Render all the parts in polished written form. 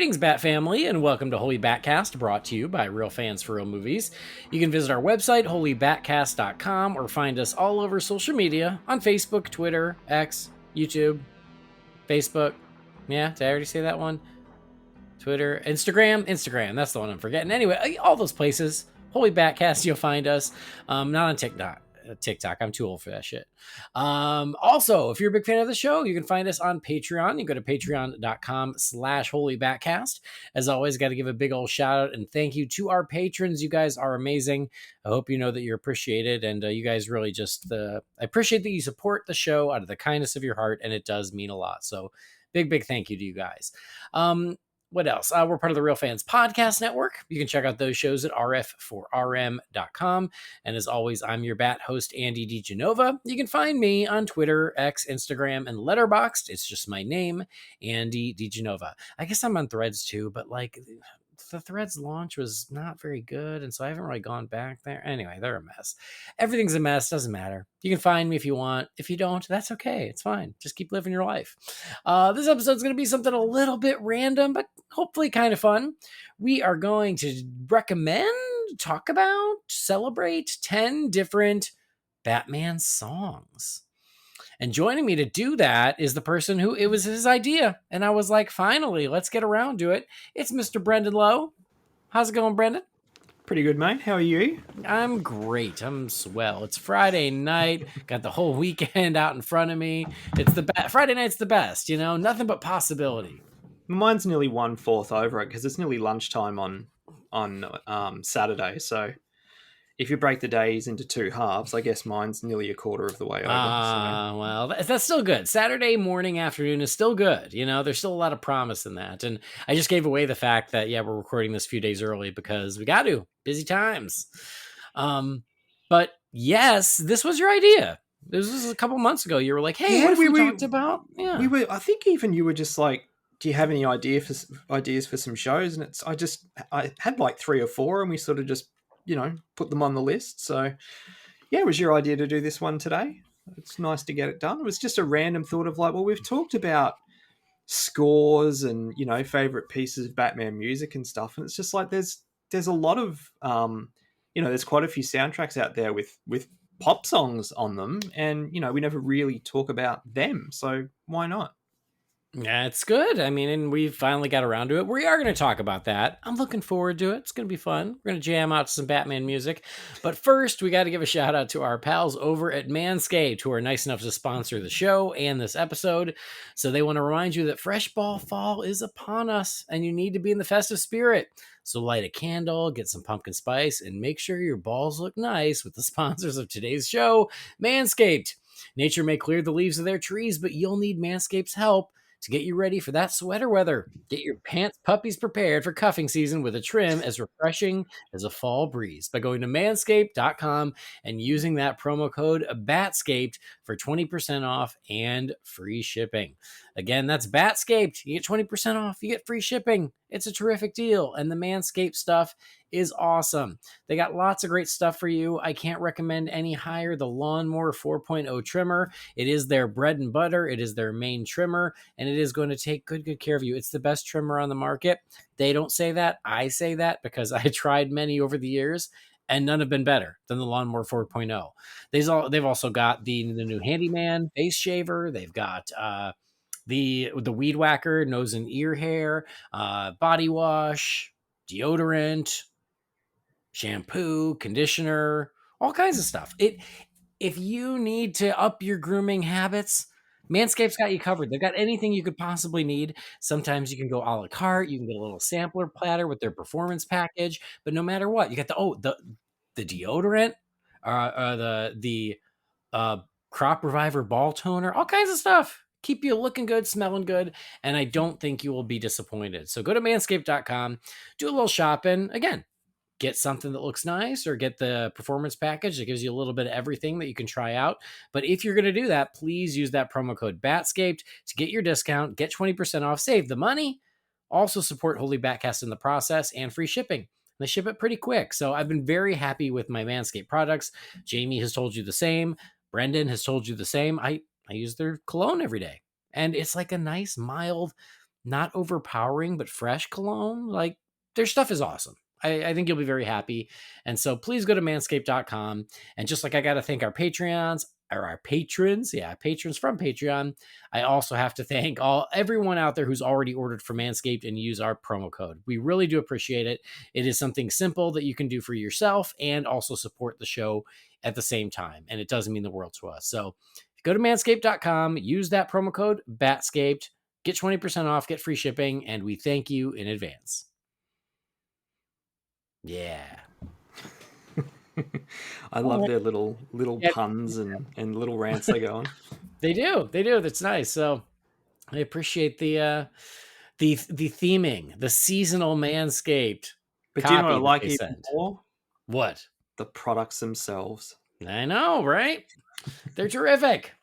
Greetings, Bat Family, and welcome to Holy BatCast, brought to you by Real Fans for Real Movies. You can visit our website, holybatcast.com, or find us all over social media on Facebook, Twitter, X, YouTube, Facebook. Yeah, did I already say that one? Twitter, Instagram. That's the one I'm forgetting. Anyway, all those places. Holy BatCast, you'll find us. Not on TikTok. I'm too old for that shit. Also, if you're a big fan of the show, you can find us on Patreon. You go to patreon.com/holybatcast. As always, got to give a big old shout out and thank you to our patrons. You guys are amazing. I hope you know that you're appreciated, and you guys really just, I appreciate that you support the show out of the kindness of your heart, and it does mean a lot. So big thank you to you guys. What else? We're part of the Real Fans Podcast Network. You can check out those shows at rf4rm.com. And as always, I'm your bat host, Andy DiGenova. You can find me on Twitter, X, Instagram, and Letterboxd. It's just my name, Andy DiGenova. I guess I'm on Threads too, but like the Threads launch was not very good, and so I haven't really gone back there. Anyway, they're a mess. Everything's a mess. Doesn't matter. You can find me if you want. If you don't, that's okay. It's fine. Just keep living your life. This episode's going to be something a little bit random, but hopefully kind of fun. We are going to talk about, celebrate 10 different Batman songs. And joining me to do that is the person who it was his idea. And I was like, finally, let's get around to it. It's Mr. Brendan Lowe. How's it going, Brendan? Pretty good, mate. How are you? I'm great. I'm swell. It's Friday night. Got the whole weekend out in front of me. It's Friday night's the best, you know? Nothing but possibility. Mine's nearly 1/4 over it because it's nearly lunchtime on Saturday. So if you break the days into two halves, I guess mine's nearly a quarter of the way over. Well, that's still good. Saturday morning, afternoon is still good. You know, there's still a lot of promise in that. And I just gave away the fact that, yeah, we're recording this a few days early because we got to. Busy times. But yes, this was your idea. This was a couple months ago. You were like, hey, what if we talked about? Yeah. I think even you were just like, do you have any ideas for some shows? And I had like 3 or 4 and we sort of just, put them on the list. So yeah, it was your idea to do this one today. It's nice to get it done. It was just a random thought of like, well, we've talked about scores and, favorite pieces of Batman music and stuff. And it's just like, there's a lot of, there's quite a few soundtracks out there with pop songs on them. And, we never really talk about them. So why not? Yeah, it's good. I mean, and we finally got around to it. We are going to talk about that. I'm looking forward to it. It's going to be fun. We're going to jam out to some Batman music. But first, we got to give a shout out to our pals over at Manscaped, who are nice enough to sponsor the show and this episode. So they want to remind you that Fresh Ball Fall is upon us, and you need to be in the festive spirit. So light a candle, get some pumpkin spice, and make sure your balls look nice with the sponsors of today's show, Manscaped. Nature may clear the leaves of their trees, but you'll need Manscaped's help to get you ready for that sweater weather. Get your pants puppies prepared for cuffing season with a trim as refreshing as a fall breeze by going to manscaped.com and using that promo code BATSCAPED for 20% off and free shipping. Again, that's BATSCAPED. You get 20% off, you get free shipping. It's a terrific deal, and the Manscaped stuff is awesome. They got lots of great stuff for you. I can't recommend any higher the Lawnmower 4.0 trimmer. It is their bread and butter. It is their main trimmer, and it is going to take good care of you. It's the best trimmer on the market. They don't say that. I say that because I tried many over the years, and none have been better than the Lawnmower 4.0. They've also got the new Handyman face shaver. They've got the Weed Whacker nose and ear hair, body wash, deodorant, shampoo, conditioner, all kinds of stuff. If you need to up your grooming habits, Manscaped's got you covered. They've got anything you could possibly need. Sometimes you can go a la carte. You can get a little sampler platter with their performance package. But no matter what, you got the deodorant, the crop reviver ball toner, all kinds of stuff. Keep you looking good, smelling good, and I don't think you will be disappointed. So go to manscaped.com, do a little shopping. Again, get something that looks nice or get the performance package that gives you a little bit of everything that you can try out. But if you're going to do that, please use that promo code BATSCAPED to get your discount, get 20% off, save the money, also support Holy BatCast in the process, and free shipping. They ship it pretty quick. So I've been very happy with my Manscaped products. Jamie has told you the same. Brendan has told you the same. I use their cologne every day, and it's like a nice, mild, not overpowering, but fresh cologne. Like, their stuff is awesome. I think you'll be very happy. And so please go to manscaped.com. And just like I got to thank our Patreons or our patrons, patrons from Patreon, I also have to thank everyone out there who's already ordered from Manscaped and use our promo code. We really do appreciate it. It is something simple that you can do for yourself and also support the show at the same time. And it does mean the world to us. So go to manscaped.com, use that promo code BATSCAPED, get 20% off, get free shipping, and we thank you in advance. Yeah. I love their little puns and little rants they go on. They do. That's nice. So I appreciate the theming, the seasonal Manscaped. But do you know what I like even more? What? The products themselves. I know, right? They're terrific.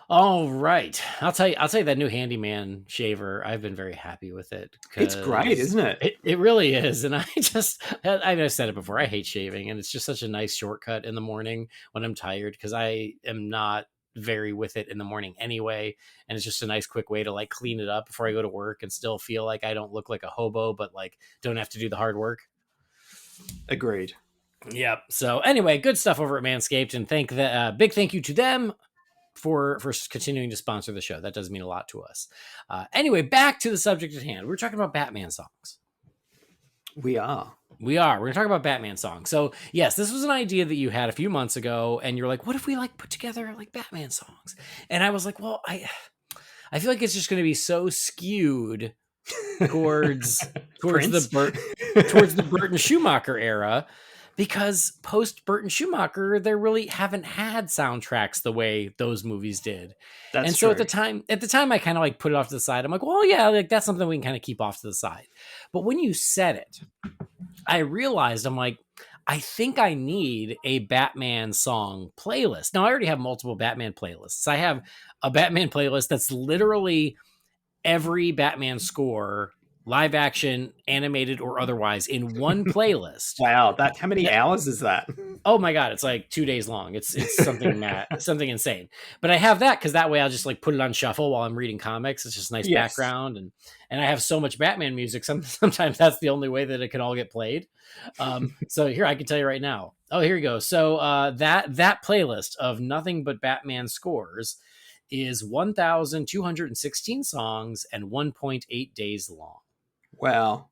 All right. I'll tell you that new handyman shaver, I've been very happy with it. It's great, isn't it? It really is. And I've said it before. I hate shaving, and it's just such a nice shortcut in the morning when I'm tired, because I am not very with it in the morning anyway. And it's just a nice quick way to like clean it up before I go to work and still feel like I don't look like a hobo, but like don't have to do the hard work. Agreed. Yep. So anyway, good stuff over at Manscaped, and big thank you to them for continuing to sponsor the show. That does mean a lot to us. Anyway, back to the subject at hand. We're talking about Batman songs. We are. We're going to talk about Batman songs. So yes, this was an idea that you had a few months ago, and you're like, what if we like put together like Batman songs? And I was like, well, I feel like it's just going to be so skewed towards the Burton Schumacher era, because post Burton Schumacher, there really haven't had soundtracks the way those movies did. So at the time, I kind of like put it off to the side. I'm like, well, yeah, like that's something we can kind of keep off to the side. But when you said it, I realized, I'm like, I think I need a Batman song playlist. Now, I already have multiple Batman playlists. I have a Batman playlist that's literally every Batman score, live action, animated or otherwise, in one playlist. Wow, how many hours is that? Oh my god, it's like 2 days long. It's something something insane. But I have that because that way I'll just like put it on shuffle while I'm reading comics. It's just nice background, and I have so much Batman music. Sometimes that's the only way that it can all get played. So here, I can tell you right now. Oh, here we go. So that playlist of nothing but Batman scores is 1,216 songs and 1.8 days long. Wow.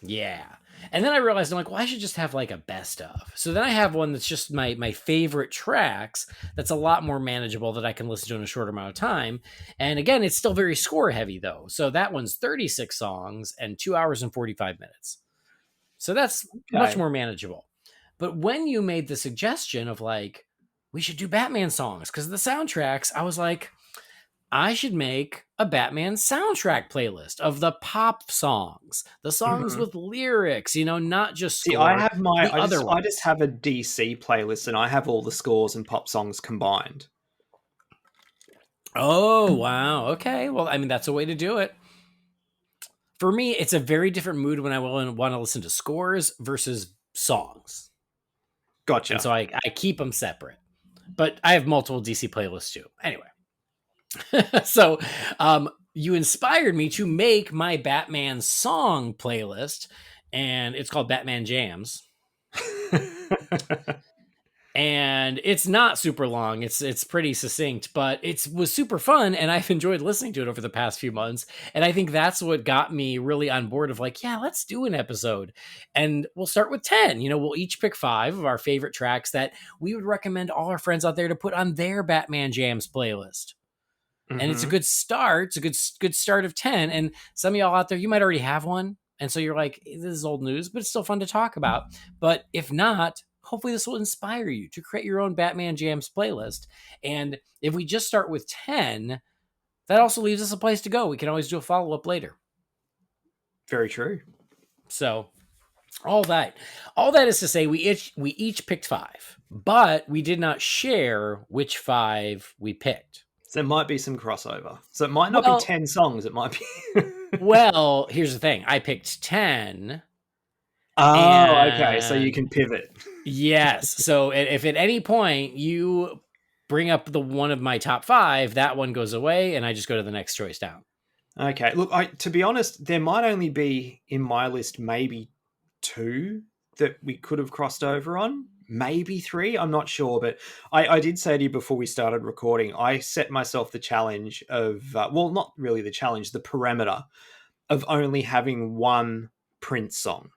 Yeah. And then I realized, I'm like, well, I should just have like a best of. So then I have one that's just my favorite tracks that's a lot more manageable, that I can listen to in a short amount of time. And again, it's still very score heavy though. So that one's 36 songs and 2 hours and 45 minutes. So that's much more manageable. But when you made the suggestion of like, we should do Batman songs because of the soundtracks, I was like, I should make a Batman soundtrack playlist of the pop songs, the songs with lyrics, not just score. See, I have I just have a DC playlist, and I have all the scores and pop songs combined. Oh, wow. Okay. Well, I mean, that's a way to do it. For me, it's a very different mood when I want to listen to scores versus songs. Gotcha. And so I keep them separate. But I have multiple DC playlists too. Anyway. So you inspired me to make my Batman song playlist, and it's called Batman Jams. And it's not super long. It's pretty succinct, but it was super fun, and I've enjoyed listening to it over the past few months. And I think that's what got me really on board of like, yeah, let's do an episode. And we'll start with 10. We'll each pick 5 of our favorite tracks that we would recommend all our friends out there to put on their Batman Jams playlist. Mm-hmm. And it's a good start. It's a good start of 10. And some of y'all out there, you might already have one. And so you're like, this is old news, but it's still fun to talk about. But if not, hopefully this will inspire you to create your own Batman Jams playlist. And if we just start with 10, that also leaves us a place to go. We can always do a follow-up later. Very true. So all that is to say, we each picked 5, but we did not share which 5 we picked. So there might be some crossover. So it might not be 10 songs. It might be... Well, here's the thing. I picked 10. Oh, okay. So you can pivot. Yes. So if at any point you bring up the one of my top 5, that one goes away and I just go to the next choice down. Okay. Look, to be honest, there might only be in my list maybe 2 that we could have crossed over on. Maybe 3. I'm not sure, but I did say to you before we started recording, I set myself the challenge of, well, not really the challenge, the parameter of only having one Prince song,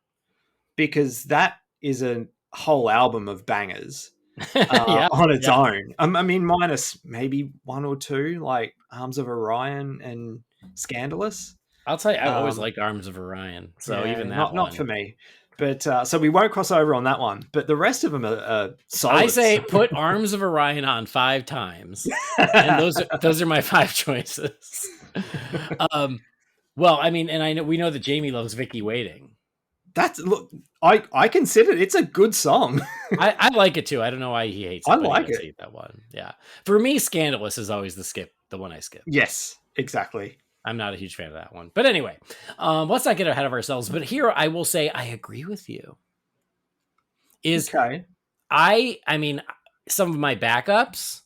because that is a whole album of bangers Yeah, on its yeah. own. I mean, minus maybe 1 or 2, like Arms of Orion and Scandalous. I'll tell you, I've always Um, liked Arms of Orion, so yeah, even that not one. for me. But so we won't cross over on that one. But the rest of them are I solids. say put Arms of Orion on 5 times, and those are my 5 choices. Well, I mean, and I know we know that Jamie loves Vicky Waiting. Look, I consider it's a good song. I like it too. I don't know why he hates it, I but like he does it. hate that one. Yeah, for me, Scandalous is always the one I skip. Yes, exactly. I'm not a huge fan of that one. But anyway, let's not get ahead of ourselves. But here I will say I agree with you. Okay. I mean, some of my backups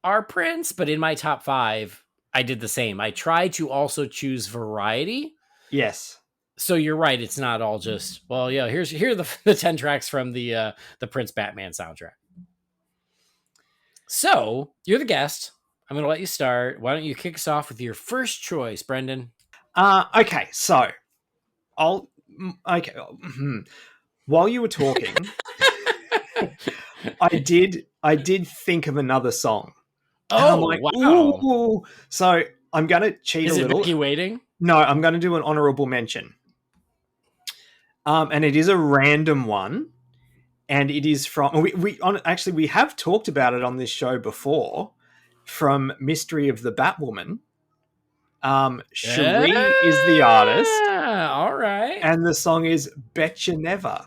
are Prince, but in my top 5, I did the same. I tried to also choose variety. Yes. So you're right. It's not all just, well, yeah, here are the 10 tracks from the Prince Batman soundtrack. So you're the guest. I'm going to let you start. Why don't you kick us off with your first choice, Brendan? Okay. So okay. While you were talking, I did think of another song. Oh, I'm like, wow. ooh. So I'm going to cheat Is a it little. Vicky Waiting? No, I'm going to do an honorable mention. And it is a random one. And it is from, we have talked about it on this show before, from Mystery of the Batwoman. Cherie is the artist. All right. And the song is Betcha Never.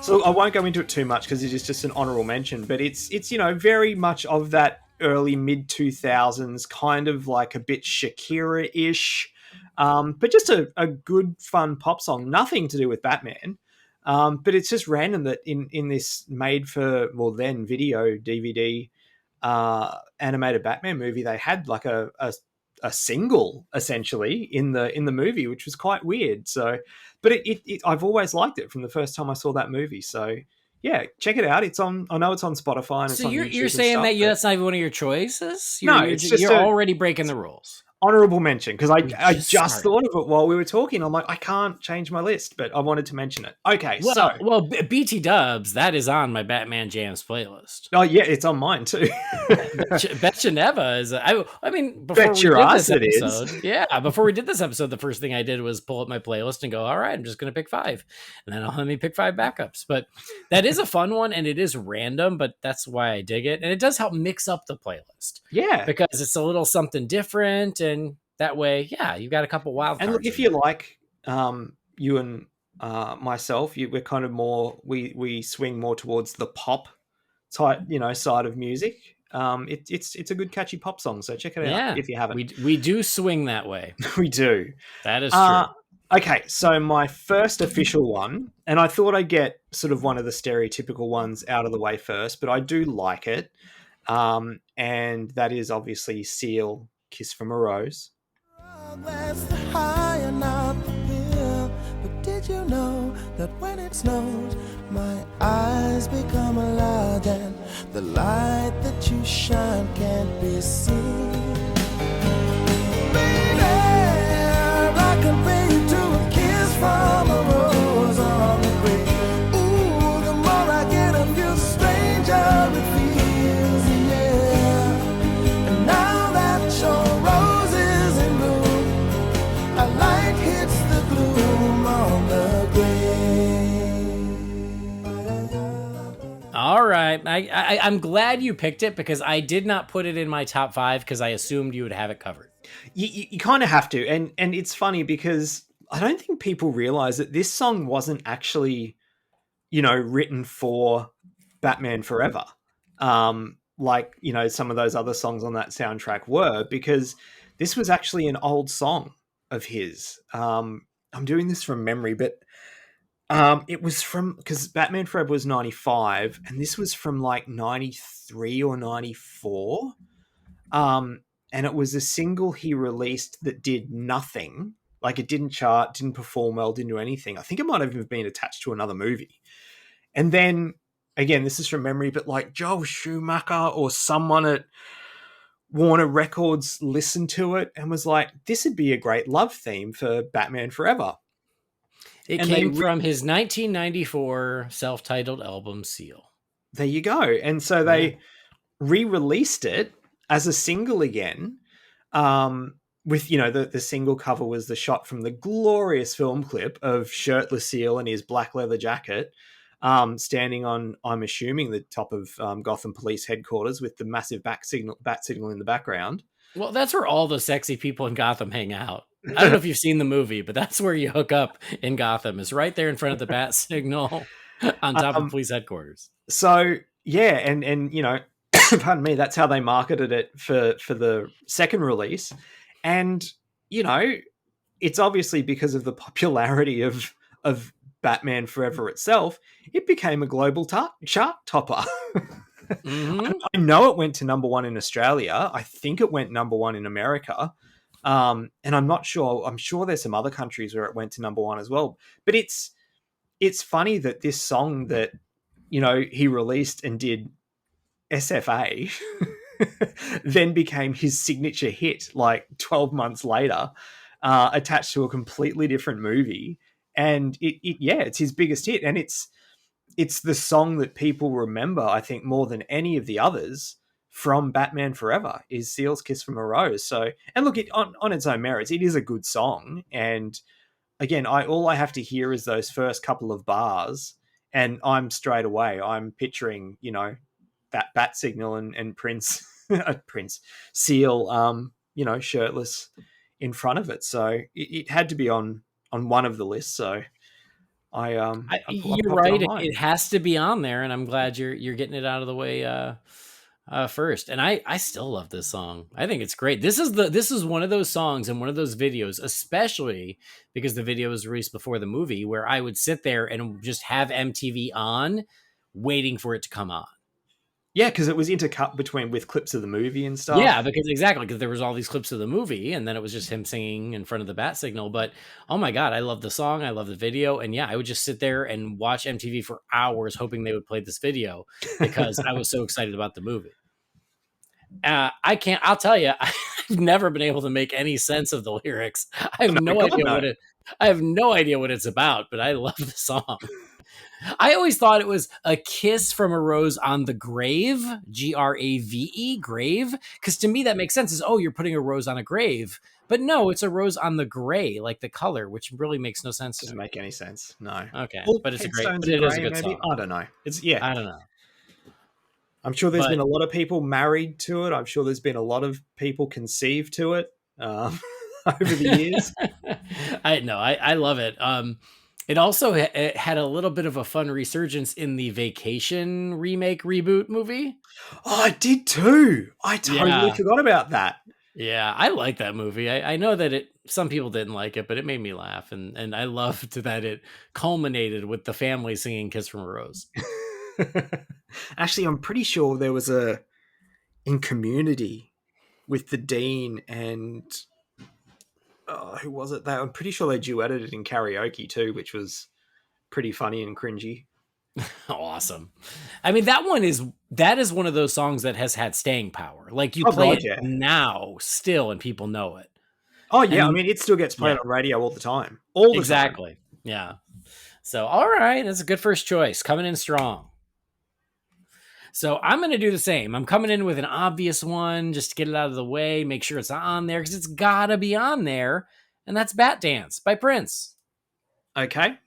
So I won't go into it too much because it is just an honorable mention, but it's very much of that early mid 2000s kind of like a bit Shakira-ish, but just a good fun pop song. Nothing to do with Batman, but it's just random that in this made for then video DVD animated Batman movie they had like a single essentially in the movie, which was quite weird. So, but I've always liked it from the first time I saw that movie. So yeah, check it out. I know it's on Spotify and So it's on YouTube. You're saying that that's not even one of your choices? You're already breaking the rules. Honorable mention because I just started. thought of it while we were talking. I'm like, I can't change my list, but I wanted to mention it. Okay, BT Dubs, that is on my Batman Jams playlist. Oh yeah, it's on mine too. Betcha Never is. I mean, before we did this episode, the first thing I did was pull up my playlist and go, all right, I'm just going to pick 5, and then let me pick 5 backups. But that is a fun one, and it is random, but that's why I dig it, and it does help mix up the playlist. Yeah, because it's a little something different. And that way, yeah, you've got a couple wild cards. And look, if you like, you and myself, we're kind of more, we swing more towards the pop type, side of music. It's a good catchy pop song, so check it out if you haven't. We do swing that way. We do. That is true. Okay, so my first official one, and I thought I'd get sort of one of the stereotypical ones out of the way first, but I do like it. And that is obviously Seal, Kiss from a Rose. That's the high and not the hill. But did you know that when it snows, my eyes become alive and the light that you shine can't be seen? Baby, I compare you to a kiss from a rose on the grave. Ooh, the more I get of you, stranger it feels, yeah. And now that your rose is in bloom, a light hits the gloom on the grave. All right. I'm glad you picked it because I did not put it in my top 5 because I assumed you would have it covered. You kind of have to, and it's funny because I don't think people realize that this song wasn't actually, written for Batman Forever. Like, some of those other songs on that soundtrack were, because this was actually an old song of his. I'm doing this from memory, but it was from, because Batman Forever was 95, and this was from like 93 or 94. And it was a single he released that did nothing. Like, it didn't chart, didn't perform well, didn't do anything. I think it might have even been attached to another movie. And then, again, this is from memory, but like Joel Schumacher or someone at Warner Records listened to it and was like, this would be a great love theme for Batman Forever. It And came from his 1994 self-titled album, Seal. There you go. And so they re-released it as a single again, with, the single cover was the shot from the glorious film clip of shirtless Seal in his black leather jacket, standing on, I'm assuming, the top of Gotham Police headquarters with the massive bat signal in the background. Well, that's where all the sexy people in Gotham hang out. I don't know if you've seen the movie, but that's where you hook up in Gotham, is right there in front of the bat signal on top of police headquarters. So, yeah, and pardon me, that's how they marketed it for the second release. And, it's obviously because of the popularity of Batman Forever itself, it became a global chart topper. Mm-hmm. I know it went to number 1 in Australia. I think it went number 1 in America. And I'm not sure. I'm sure there's some other countries where it went to number 1 as well. But it's funny that this song that, he released and did SFA then became his signature hit like 12 months later, attached to a completely different movie. And it's his biggest hit. And it's the song that people remember, I think, more than any of the others from Batman Forever, is Seal's Kiss from a Rose. So, and look, on its own merits, it is a good song. And again, all I have to hear is those first couple of bars, and I'm picturing, that bat signal and Prince, Seal, shirtless in front of it. So it had to be on one of the lists. So you're right. It has to be on there, and I'm glad you're getting it out of the way first. And I still love this song. I think it's great. This is one of those songs and one of those videos, especially because the video was released before the movie, where I would sit there and just have MTV on, waiting for it to come on. Yeah, because it was intercut with clips of the movie and stuff. Yeah, because there was all these clips of the movie, and then it was just him singing in front of the bat signal. But oh my God, I love the song, I love the video, and yeah, I would just sit there and watch MTV for hours, hoping they would play this video because I was so excited about the movie. I'll tell you, I've never been able to make any sense of the lyrics. I have no idea what it's about, but I love the song. I always thought it was a kiss from a rose on the grave, Grave, grave. Because to me, that makes sense. You're putting a rose on a grave. But no, it's a rose on the gray, like the color, which really makes no sense. Doesn't make any sense. No. Okay. Well, but it's a good song. I don't know. I don't know. I'm sure there's been a lot of people married to it. I'm sure there's been a lot of people conceived to it over the years. I love it. It also had a little bit of a fun resurgence in the Vacation reboot movie. Oh, I did too. I totally forgot about that. Yeah, I like that movie. I know that some people didn't like it, but it made me laugh. And I loved that it culminated with the family singing Kiss from a Rose. Actually, I'm pretty sure there was in Community with the Dean and... who was it? I'm pretty sure they duetted it in karaoke too, which was pretty funny and cringy. Awesome. I mean, that is one of those songs that has had staying power. Like you play it now still and people know it. Oh yeah. And, it still gets played on radio all the time. Exactly. Time. Yeah. So, all right. That's a good first choice. Coming in strong. So I'm going to do the same. I'm coming in with an obvious one just to get it out of the way, make sure it's on there because it's got to be on there. And that's Bat Dance by Prince. Okay.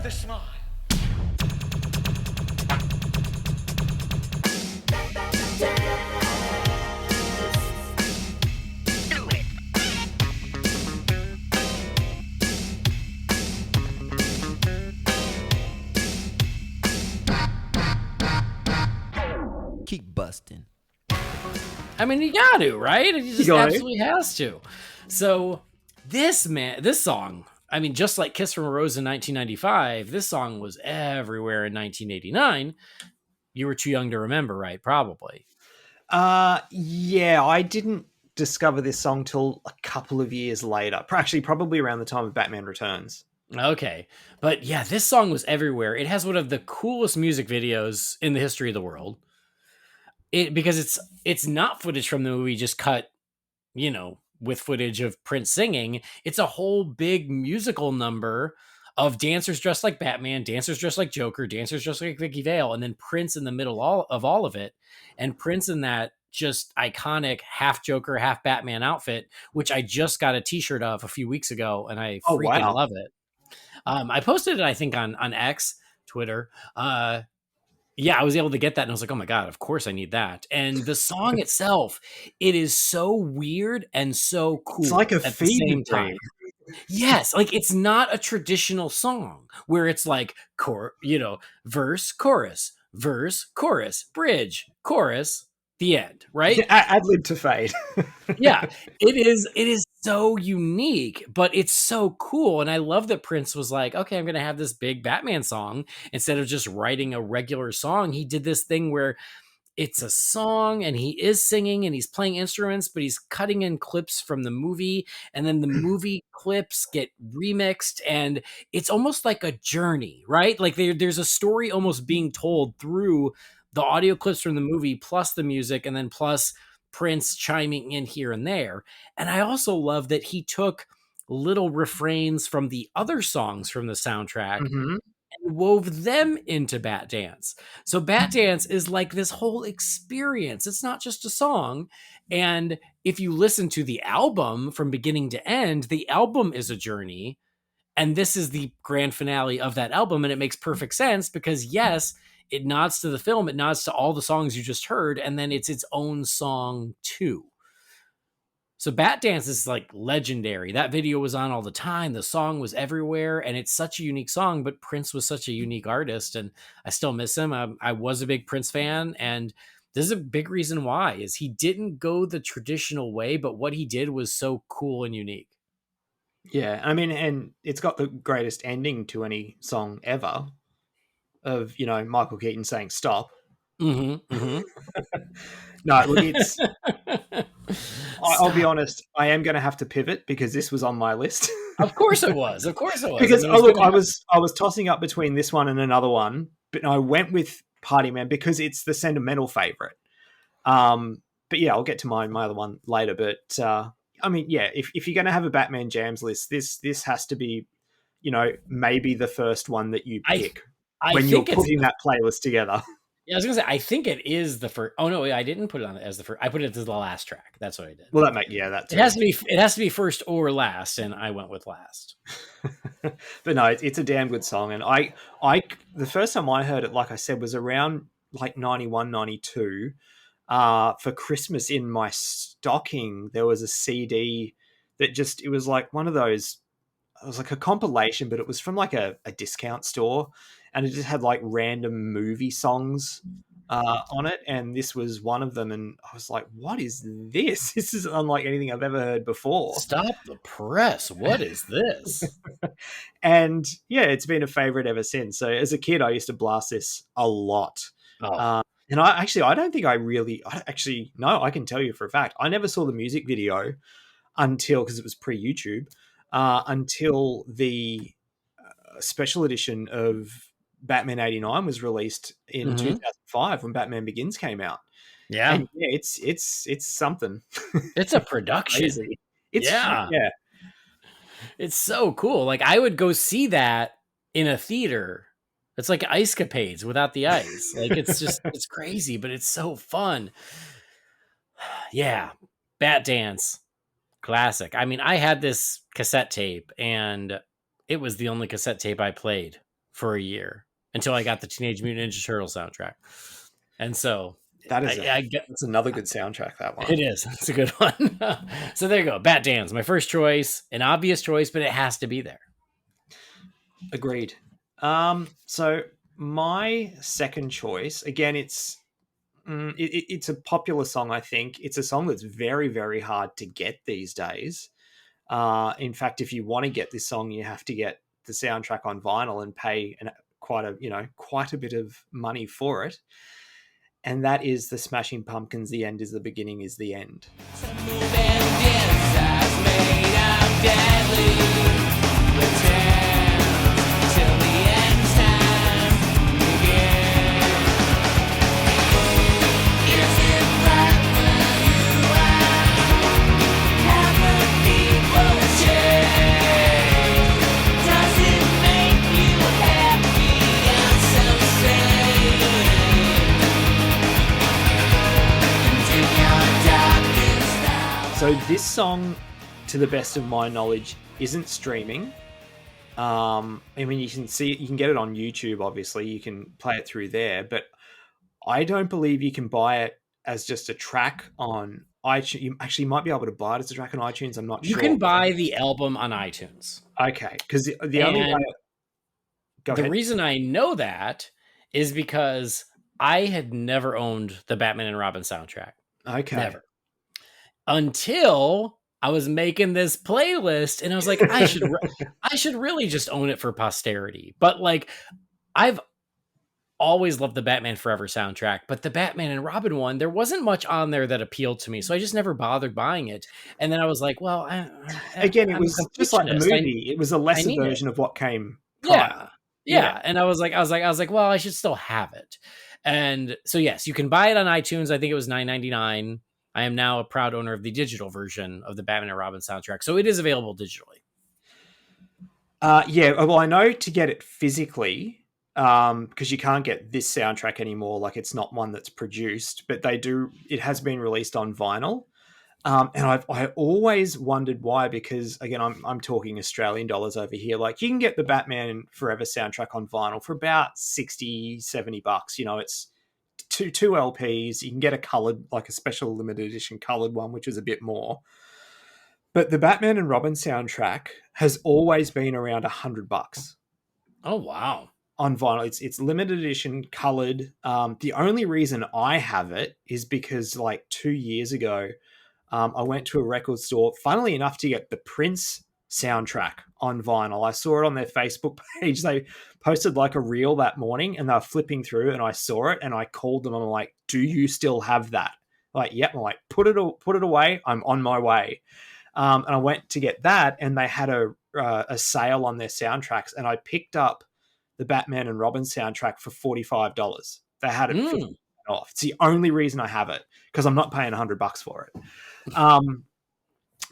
with a smile. Keep busting. I mean, you got to, right? He just got to. absolutely has to. So this song, I mean, just like Kiss from a Rose in 1995, this song was everywhere in 1989. You were too young to remember, right? Probably. Yeah, I didn't discover this song till a couple of years later. Actually, probably around the time of Batman Returns. Okay. But yeah, this song was everywhere. It has one of the coolest music videos in the history of the world. Because it's not footage from the movie just cut, with footage of Prince singing. It's a whole big musical number of dancers dressed like Batman, dancers dressed like Joker, dancers dressed like Vicky Vale, and then Prince in the middle of all of it. And Prince in that just iconic half Joker, half Batman outfit, which I just got a t-shirt of a few weeks ago, and I Oh, freaking wow. love it. I posted it, I think, on X, Twitter. Yeah, I was able to get that, and I was like, "Oh my god, of course I need that." And the song itself, it is so weird and so It's like cool a at the fever same dream. time. Yes, like it's not a traditional song where it's like verse, chorus, bridge, chorus, the end, right? Ad lib to fade. Yeah, it is so unique, but it's so cool, and I love that Prince was like, "Okay, I'm gonna have this big Batman song." Instead of just writing a regular song, he did this thing where it's a song and he is singing and he's playing instruments, but he's cutting in clips from the movie, and then the movie clips get remixed, and it's almost like a journey, right? Like there's a story almost being told through the audio clips from the movie plus the music, and then plus Prince chiming in here and there. And I also love that he took little refrains from the other songs from the soundtrack Mm-hmm. and wove them into Bat Dance. So Bat Dance is like this whole experience. It's not just a song. And if you listen to the album from beginning to end, the album is a journey. And this is the grand finale of that album. And it makes perfect sense because, yes, it nods to the film, it nods to all the songs you just heard, and then it's its own song too. So Bat Dance is like legendary. That video was on all the time. The song was everywhere, and it's such a unique song. But Prince was such a unique artist, and I still miss him. I was a big Prince fan, and this is a big reason why is he didn't go the traditional way, but what he did was so cool and unique. Yeah, I mean, and it's got the greatest ending to any song ever of, Michael Keaton saying stop. Mm-hmm, mm-hmm. No, look, I'll be Stop. honest, I am going to have to pivot because this was on my list. Of course it was. Of course it was. Because, And it was look, gonna I was tossing up between this one and another one, but I went with Party Man because it's the sentimental favorite. But yeah, I'll get to my other one later. But I mean, yeah, if you're going to have a Batman jams list, this has to be, maybe the first one that you I pick I when you're think it's putting the that playlist together. yeah, I was gonna say I think it is the first. Oh no, I didn't put it on as the first. I put it as the last track. That's what I did. Well, that It too. has to be. It has to be first or last, and I went with last. But no, it's a damn good song. And the first time I heard it, like I said, was around like 91, 92. For Christmas in my stocking, there was a CD that it was like one of those, it was like a compilation, but it was from like a discount store, and it just had like random movie songs on it, and this was one of them. And I was like, what is this? This is unlike anything I've ever heard before. Stop the press. What is this? And yeah, it's been a favorite ever since. So as a kid, I used to blast this a lot. Oh, And I don't think no, I can tell you for a fact, I never saw the music video until, because it was pre-YouTube, until the special edition of Batman 89 was released in mm-hmm. 2005 when Batman Begins came out. Yeah, And yeah, it's something. it's a production. Crazy. It's Yeah, yeah. it's so cool. Like I would go see that in a theater. It's like Ice Capades without the ice. Like it's crazy, but it's so fun. Yeah, Bat Dance. Classic. I mean, I had this cassette tape, and it was the only cassette tape I played. for a year until I got the Teenage Mutant Ninja Turtle soundtrack. And so I get that's another good soundtrack, that one. it is. It's a good one. So there you go. Bat Dance, my first choice, an obvious choice, but it has to be there. Agreed. So my second choice, again, it's a popular song. I think it's a song that's very, very hard to get these days. In fact, if you want to get this song, you have to get the soundtrack on vinyl and pay quite a bit of money for it. And that is the Smashing Pumpkins' "The End Is the Beginning Is the End." So this song, to the best of my knowledge, isn't streaming. I mean, you can get it on YouTube, obviously. You can play it through there, but I don't believe you can buy it as just a track on iTunes. You actually might be able to buy it as a track on iTunes. I'm not sure. You can buy the album on iTunes. Okay, because the only way... Go ahead. The reason I know that is because I had never owned the Batman and Robin soundtrack. Okay. Never. Until I was making this playlist and I was like, I should really just own it for posterity. But like, I've always loved the Batman Forever soundtrack, but the Batman and Robin one, there wasn't much on there that appealed to me. So I just never bothered buying it. And then I was like, well, it was just like the movie. It was a lesser version of what came prior. Yeah. And I was like, well, I should still have it. And so, yes, you can buy it on iTunes. I think it was $9.99. I am now a proud owner of the digital version of the Batman and Robin soundtrack. So it is available digitally. Yeah. Well, I know to get it physically, because you can't get this soundtrack anymore. Like, it's not one that's produced, but they do. It has been released on vinyl. And I always wondered why, because again, I'm talking Australian dollars over here. Like, you can get the Batman Forever soundtrack on vinyl for about $60-$70. You know, it's two LPs. You can get a colored, like a special limited edition colored one, which is a bit more. But the Batman and Robin soundtrack has always been around $100. Oh, wow. On vinyl. It's limited edition, colored. The only reason I have it is because like 2 years ago, I went to a record store, funnily enough, to get the Prince soundtrack on vinyl. I saw it on their Facebook page. They posted like a reel that morning and they were flipping through and I saw it and I called them. I'm like, do you still have that? Like, yep. I'm like, put it away. I'm on my way. And I went to get that and they had a sale on their soundtracks and I picked up the Batman and Robin soundtrack for $45. They had it 50% off. It's the only reason I have it, because I'm not paying $100 for it.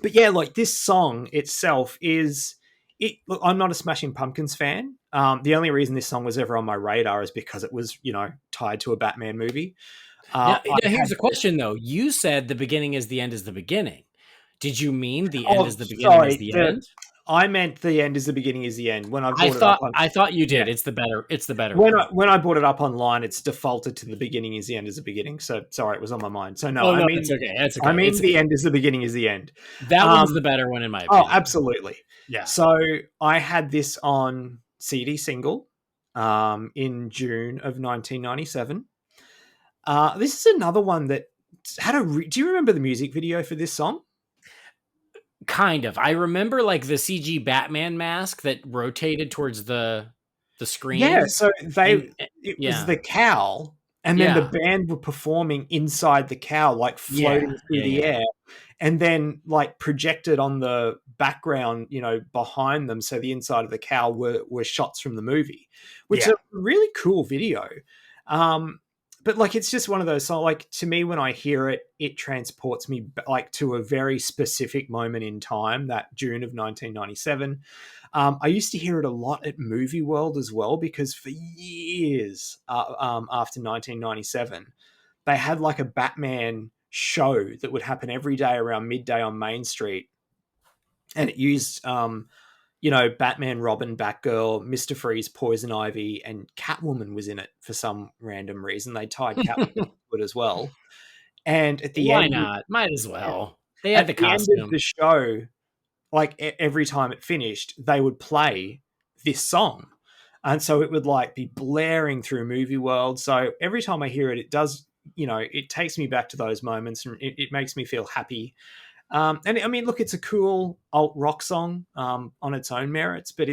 But yeah, like, this song itself is it. Look, I'm not a Smashing Pumpkins fan. The only reason this song was ever on my radar is because it was, tied to a Batman movie. Now, here's the question though. You said the beginning is the end is the beginning. Did you mean the end is the beginning is the end? I meant the end is the beginning is the end. When I thought you did. Yeah. It's the better. When I brought it up online, it's defaulted to the beginning is the end is the beginning. So sorry, it was on my mind. So no, I mean, it's okay. It's okay. I mean, the end is the beginning is the end. That one's the better one in my opinion. Oh, absolutely. Yeah. So I had this on CD single in June of 1997. This is another one that had do you remember the music video for this song? Kind of. I remember like the CG Batman mask that rotated towards the screen. Yeah, so it was the cowl, and then the band were performing inside the cowl, like floating through the air, and then like projected on the background, behind them. So the inside of the cowl were shots from the movie, which is a really cool video. But like, it's just one of those songs, like, to me, when I hear it, it transports me like to a very specific moment in time, that June of 1997. I used to hear it a lot at Movie World as well, because for years after 1997, they had like a Batman show that would happen every day around midday on Main Street. And it used you know, Batman, Robin, Batgirl, Mr. Freeze, Poison Ivy, and Catwoman was in it for some random reason. They tied Catwoman to it as well. And at the Why end, not? Might as well. They had at the the end of costume. the show, like every time it finished, they would play this song. And so it would like be blaring through movie world. So every time I hear it, it does, you know, it takes me back to those moments and it makes me feel happy. And I mean, look, it's a cool alt rock song on its own merits, but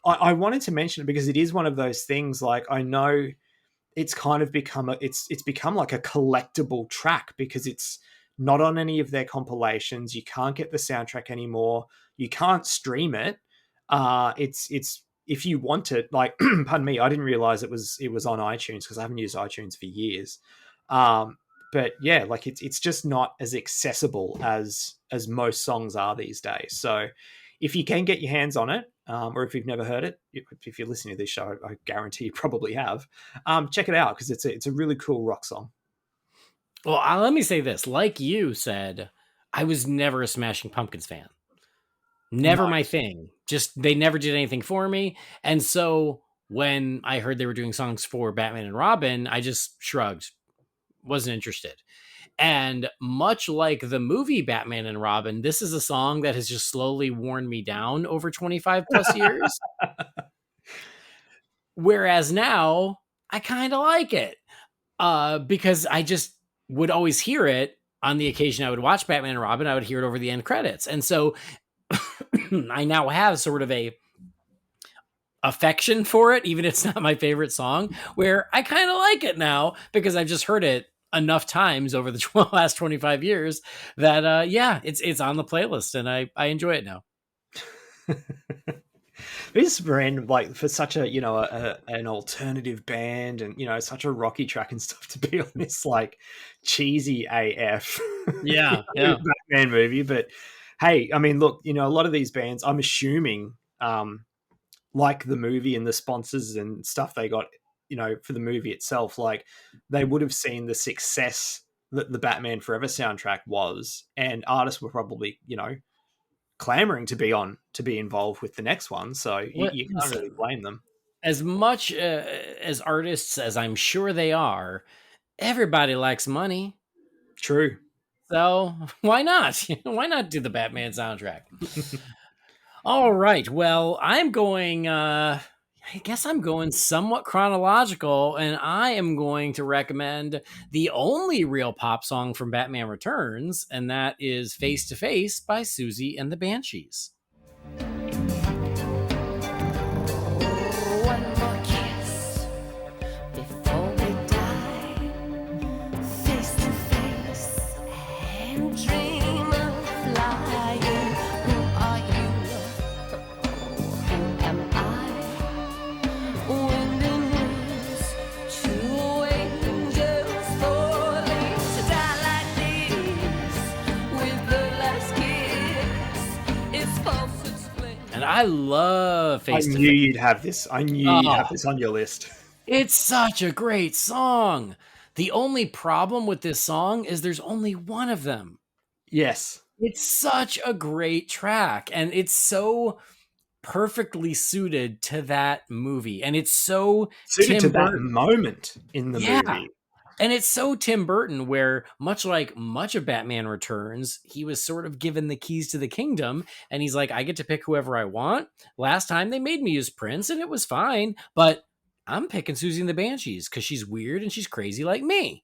I wanted to mention it because it is one of those things. Like I know it's kind of become it's become like a collectible track because it's not on any of their compilations. You can't get the soundtrack anymore. You can't stream it. It's if you want it, like pardon me, I didn't realize it was on iTunes because I haven't used iTunes for years. But yeah, like it's just not as accessible as most songs are these days. So if you can get your hands on it, or if you've never heard it, if you're listening to this show, I guarantee you probably have. Check it out because it's a really cool rock song. Well, let me say this. Like you said, I was never a Smashing Pumpkins fan. Never my thing. Just they never did anything for me. And so when I heard they were doing songs for Batman and Robin, I just shrugged. Wasn't interested. And much like the movie Batman and Robin, this is a song that has just slowly worn me down over 25 plus years. Whereas now I kind of like it because I just would always hear it on the occasion I would watch Batman and Robin. I would hear it over the end credits. And so I now have sort of a affection for it, even if it's not my favorite song, where I kind of like it now because I've just heard it enough times over the last 25 years that yeah, it's on the playlist and I enjoy it now. It's random, like for such a, you know, an alternative band and, you know, such a rocky track and stuff to be on this like cheesy AF Yeah, you know, yeah. Batman movie. But hey, I mean, look, you know, a lot of these bands, I'm assuming, like the movie and the sponsors and stuff they got, you know, for the movie itself, like they would have seen the success that the Batman Forever soundtrack was, and artists were probably, you know, clamoring to be involved with the next one. So you can't really blame them. As much as artists as I'm sure they are, everybody likes money. True. So why not? Why not do the Batman soundtrack? All right. Well, I'm going, I guess I'm going somewhat chronological, and I am going to recommend the only real pop song from Batman Returns, and that is Face to Face by Susie and the Banshees. One more kiss before we die, face to face, and dream of flying. Who are you? Who am I? Wind and winds, two angels falling to die like this. With the last kiss, it's false and split. And I love Face to I knew Face. you'd have this. I knew you'd have this on your list. It's such a great song. The only problem with this song is there's only one of them. Yes. It's such a great track, and it's so perfectly suited to that movie. And it's so Suited to Tim that Burton. moment in the movie. And it's so Tim Burton, where much like much of Batman Returns, he was sort of given the keys to the kingdom, and he's like, I get to pick whoever I want. Last time they made me use Prince, and it was fine, but I'm picking Susie and the Banshees because she's weird and she's crazy like me.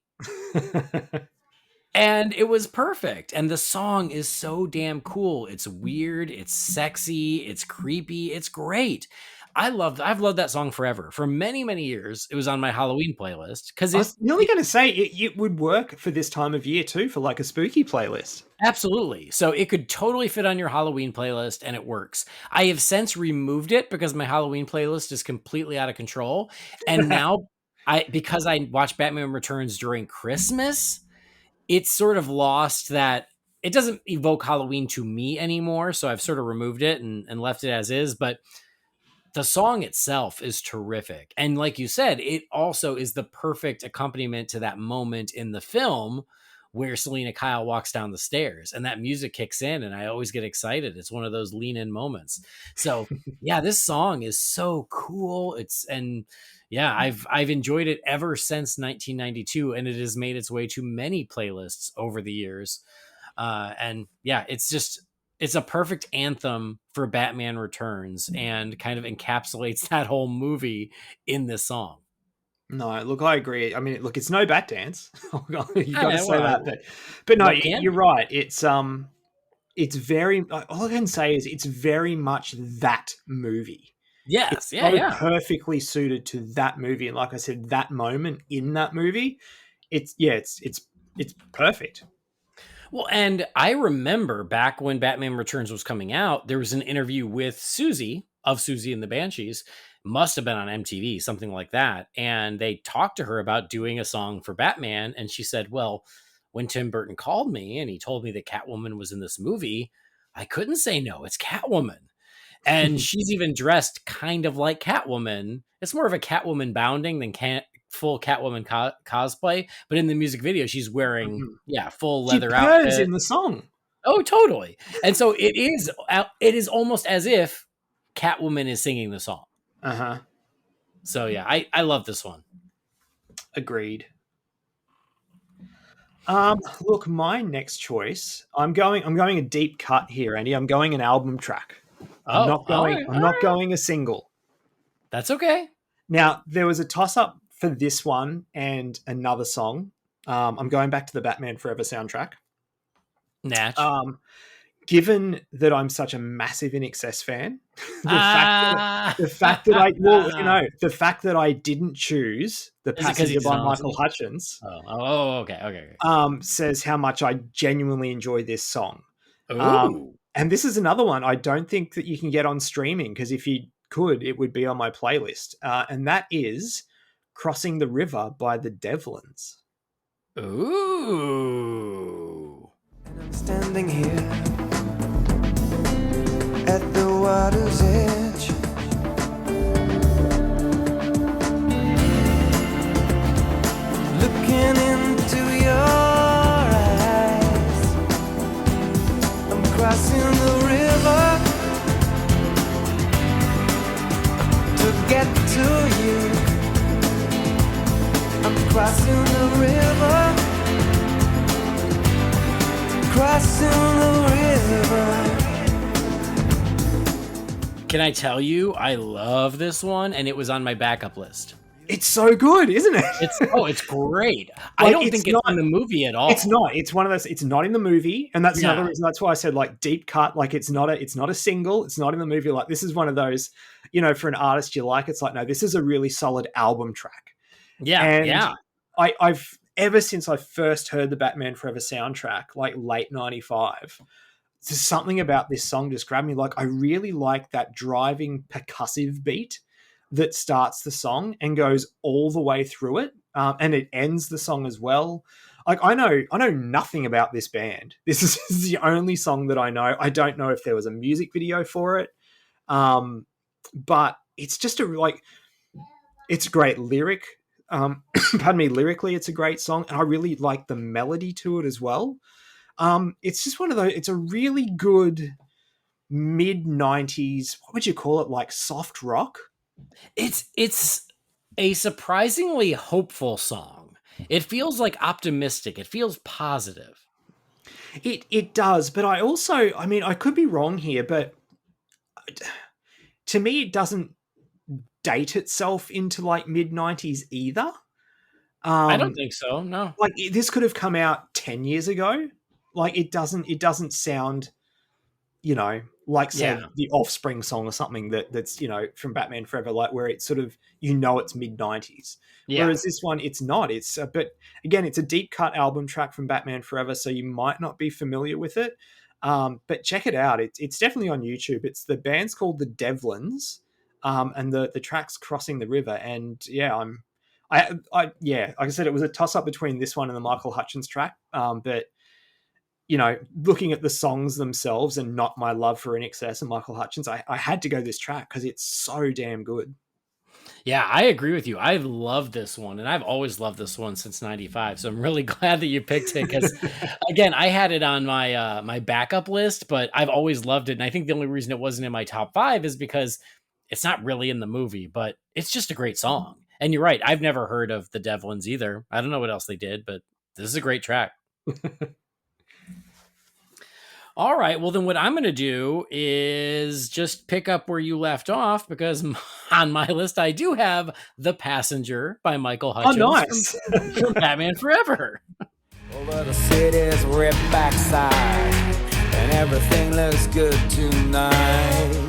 And it was perfect. And the song is so damn cool. It's weird, it's sexy, it's creepy, it's great. I've loved that song forever. For many, many years, it was on my Halloween playlist because I it's was nearly going to say it would work for this time of year too, for like a spooky playlist. absolutely. So it could totally fit on your Halloween playlist and it works. I have since removed it because my Halloween playlist is completely out of control. And now because I watch Batman Returns during Christmas, it's sort of lost that it doesn't evoke Halloween to me anymore. So I've sort of removed it and left it as is. But the song itself is terrific. And like you said, it also is the perfect accompaniment to that moment in the film where Selena Kyle walks down the stairs, and that music kicks in, and I always get excited. It's one of those lean in moments. So yeah, this song is so cool. I've enjoyed it ever since 1992, and it has made its way to many playlists over the years. It's a perfect anthem for Batman Returns, and kind of encapsulates that whole movie in this song. No, look, I agree. I mean, look, it's no Bat Dance. You got to say Well, that, but no, what can you're be? right. It's very. All I can say is it's very much that movie. It's Yes, so yeah. perfectly suited to that movie, and like I said, that moment in that movie, it's perfect. Well, and I remember back when Batman Returns was coming out, there was an interview with Susie of Susie and the Banshees. Must have been on MTV, something like that. And they talked to her about doing a song for Batman. And she said, well, when Tim Burton called me and he told me that Catwoman was in this movie, I couldn't say no. It's Catwoman. And she's even dressed kind of like Catwoman. It's more of a Catwoman bounding than full Catwoman cosplay. But in the music video, she's wearing full She leather purrs outfit. in the song. Oh, totally. And so it is almost as if Catwoman is singing the song. Uh-huh. So yeah, I love this one. Agreed. Look, my next choice. I'm going a deep cut here, Andy. I'm going an album track. I'm not going a single. That's okay. Now, there was a toss up for this one and another song. I'm going back to the Batman Forever soundtrack. Natch. Given that I'm such a massive INXS fan, the fact that I didn't choose the Passenger by Michael Hutchence, okay. says how much I genuinely enjoy this song. Ooh. And this is another one I don't think that you can get on streaming, because if you could, it would be on my playlist. And that is Crossing the River by the Devlins. Ooh. And I'm standing here at the water's edge, looking into your eyes. I'm crossing the river to get to you. I'm crossing the river, crossing the river. Can I tell you, I love this one, and it was on my backup list. It's so good, isn't it? It's great. I don't think it's in the movie at all. It's not. It's one of those. It's not in the movie, and that's another reason. That's why I said like deep cut. Like it's not a single. It's not in the movie. Like this is one of those, for an artist you like. It's like no, this is a really solid album track. Yeah. I've ever since I first heard the Batman Forever soundtrack, like late '95. There's something about this song just grabbed me. Like I really like that driving percussive beat that starts the song and goes all the way through it, and it ends the song as well. Like I know nothing about this band. This is the only song that I know. I don't know if there was a music video for it, but it's just it's a great lyric. Pardon me, lyrically, it's a great song, and I really like the melody to it as well. It's just one of those. It's a really good mid-90s. What would you call it? Like soft rock. It's a surprisingly hopeful song. It feels like optimistic. It feels positive. It does, but I could be wrong here, but to me, it doesn't date itself into like mid-90s either. I don't think so. No, like this could have come out 10 years ago. Like it doesn't sound, like say the Offspring song or something that's from Batman Forever, like where it's sort of it's mid-90s. Yeah. Whereas this one, it's not. It's but again, it's a deep cut album track from Batman Forever, so you might not be familiar with it. But check it out. It's definitely on YouTube. It's the band's called the Devlins, and the track's Crossing the River. And like I said, it was a toss up between this one and the Michael Hutchence track. But looking at the songs themselves and not my love for INXS and Michael Hutchence, I had to go this track because it's so damn good. Yeah, I agree with you. I love this one, and I've always loved this one since '95. So I'm really glad that you picked it because, again, I had it on my my backup list, but I've always loved it. And I think the only reason it wasn't in my top five is because it's not really in the movie, but it's just a great song. And you're right, I've never heard of the Devlins either. I don't know what else they did, but this is a great track. All right. Well, then what I'm going to do is just pick up where you left off because on my list, I do have The Passenger by Michael Oh, Hutchins nice. from Batman Forever. Over the city's ripped backside, and everything looks good tonight.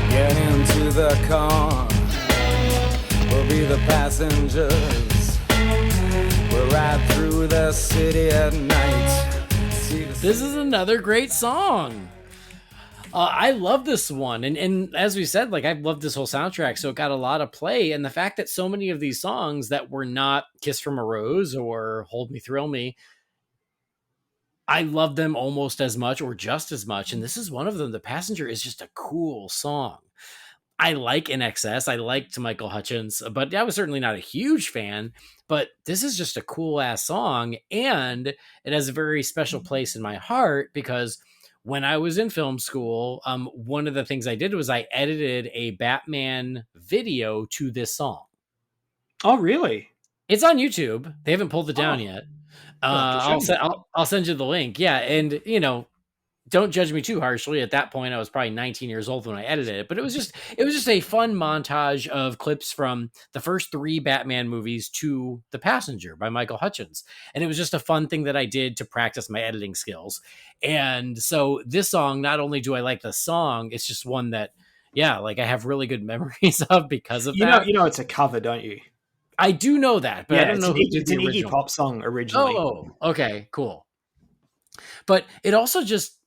Get into the car, we'll be the passengers. We'll ride through the city at night. This is another great song. I love this one. And as we said, like I've loved this whole soundtrack. So it got a lot of play. And the fact that so many of these songs that were not Kiss from a Rose or Hold Me, Thrill Me, I love them almost as much or just as much. And this is one of them. The Passenger is just a cool song. I like In Excess. I liked Michael Hutchins, but I was certainly not a huge fan. But this is just a cool ass song. And it has a very special place in my heart because when I was in film school, one of the things I did was I edited a Batman video to this song. Oh, really? It's on YouTube. They haven't pulled it down yet. I'll send you the link. Yeah, and you know, don't judge me too harshly. At that point, I was probably 19 years old when I edited it, but it was just a fun montage of clips from the first 3 Batman movies to The Passenger by Michael Hutchins. And it was just a fun thing that I did to practice my editing skills. And so this song, not only do I like the song, it's just one that, yeah, like I have really good memories of because of that. You know, it's a cover, don't you? I do know that, but I don't know who did it's the an Iggy original. Pop song originally. Oh, okay, cool. But it also just,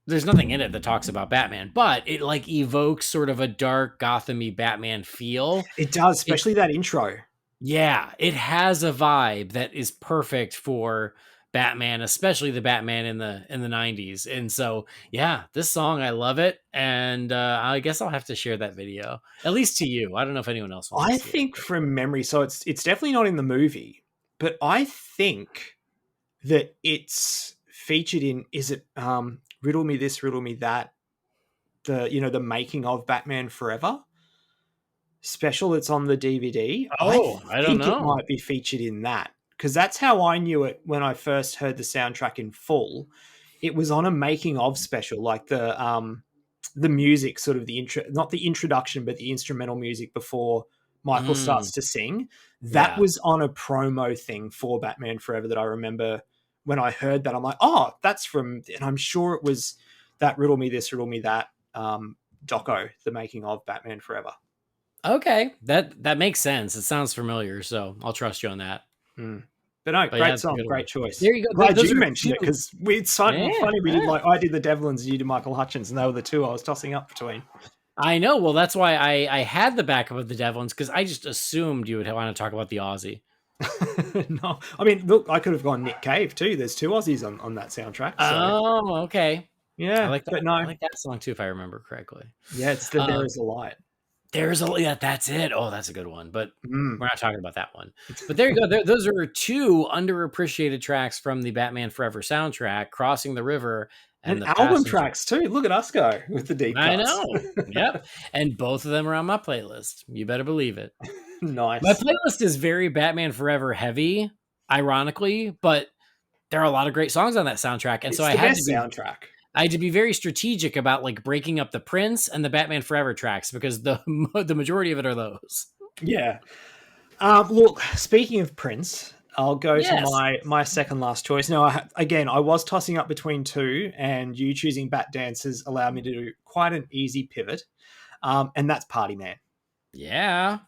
there's nothing in it that talks about Batman, but it like evokes sort of a dark Gotham-y Batman feel. It does, especially that intro. Yeah, it has a vibe that is perfect for Batman, especially the Batman in the 90s. And so, yeah, this song, I love it. And I guess I'll have to share that video, at least to you. I don't know if anyone else wants I to see think from memory, so it's definitely not in the movie, but I think that it's featured in, is it Riddle Me This, Riddle Me That, the making of Batman Forever special that's on the DVD. Oh, I don't know. It might be featured in that because that's how I knew it when I first heard the soundtrack in full. It was on a making of special, like the music, sort of the intro, not the introduction, but the instrumental music before Michael starts to sing. That was on a promo thing for Batman Forever that I remember when I heard that. I'm like, oh, that's from, and I'm sure it was that Riddle Me This, Riddle Me That doco, the making of Batman Forever. Okay, that makes sense. It sounds familiar, so I'll trust you on that. But no, great song, great choice. There you go. Glad you mentioned it because it's funny we did I did the Devlins, you did Michael Hutchins, and they were the two I was tossing up between. I know. Well, that's why I had the backup of the Devlins because I just assumed you would want to talk about the Aussie. No, I mean, look, I could have gone Nick Cave too. There's 2 Aussies on that soundtrack. So. Oh, okay. Yeah, I like that. But no, I like that song too, if I remember correctly. Yeah, it's the There Is a Light. That's it. Oh, that's a good one, but we're not talking about that one. But there you go. Those are 2 underappreciated tracks from the Batman Forever soundtrack, Crossing the River and the album Passenger. tracks too. Look at us go with the deep cuts. I know. Yep. And both of them are on my playlist. You better believe it. Nice. My playlist is very Batman Forever heavy, ironically, but there are a lot of great songs on that soundtrack. And it's so the best soundtrack. I had to be very strategic about like breaking up the Prince and the Batman Forever tracks because the majority of it are those. Yeah. Look, speaking of Prince, I'll go to my second last choice. Now, I was tossing up between 2, and you choosing Bat Dancers allowed me to do quite an easy pivot, and that's Party Man. Yeah.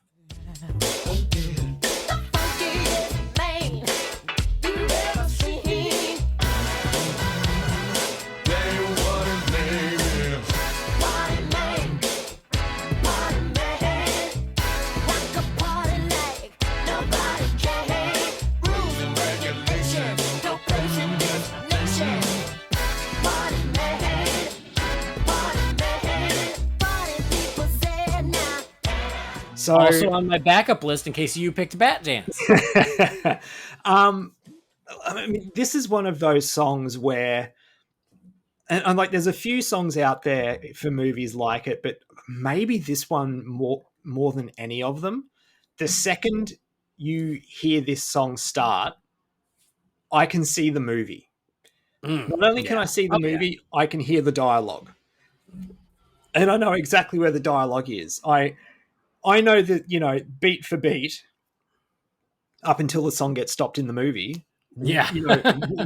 So Also on my backup list in case you picked Bat Dance. I mean, this is one of those songs where, and like, there's a few songs out there for movies like it, but maybe this one more than any of them. The second you hear this song start, I can see the movie. Not only can I see the movie, I can hear the dialogue. And I know exactly where the dialogue is. I know that, you know, beat for beat, up until the song gets stopped in the movie, Yeah. you know,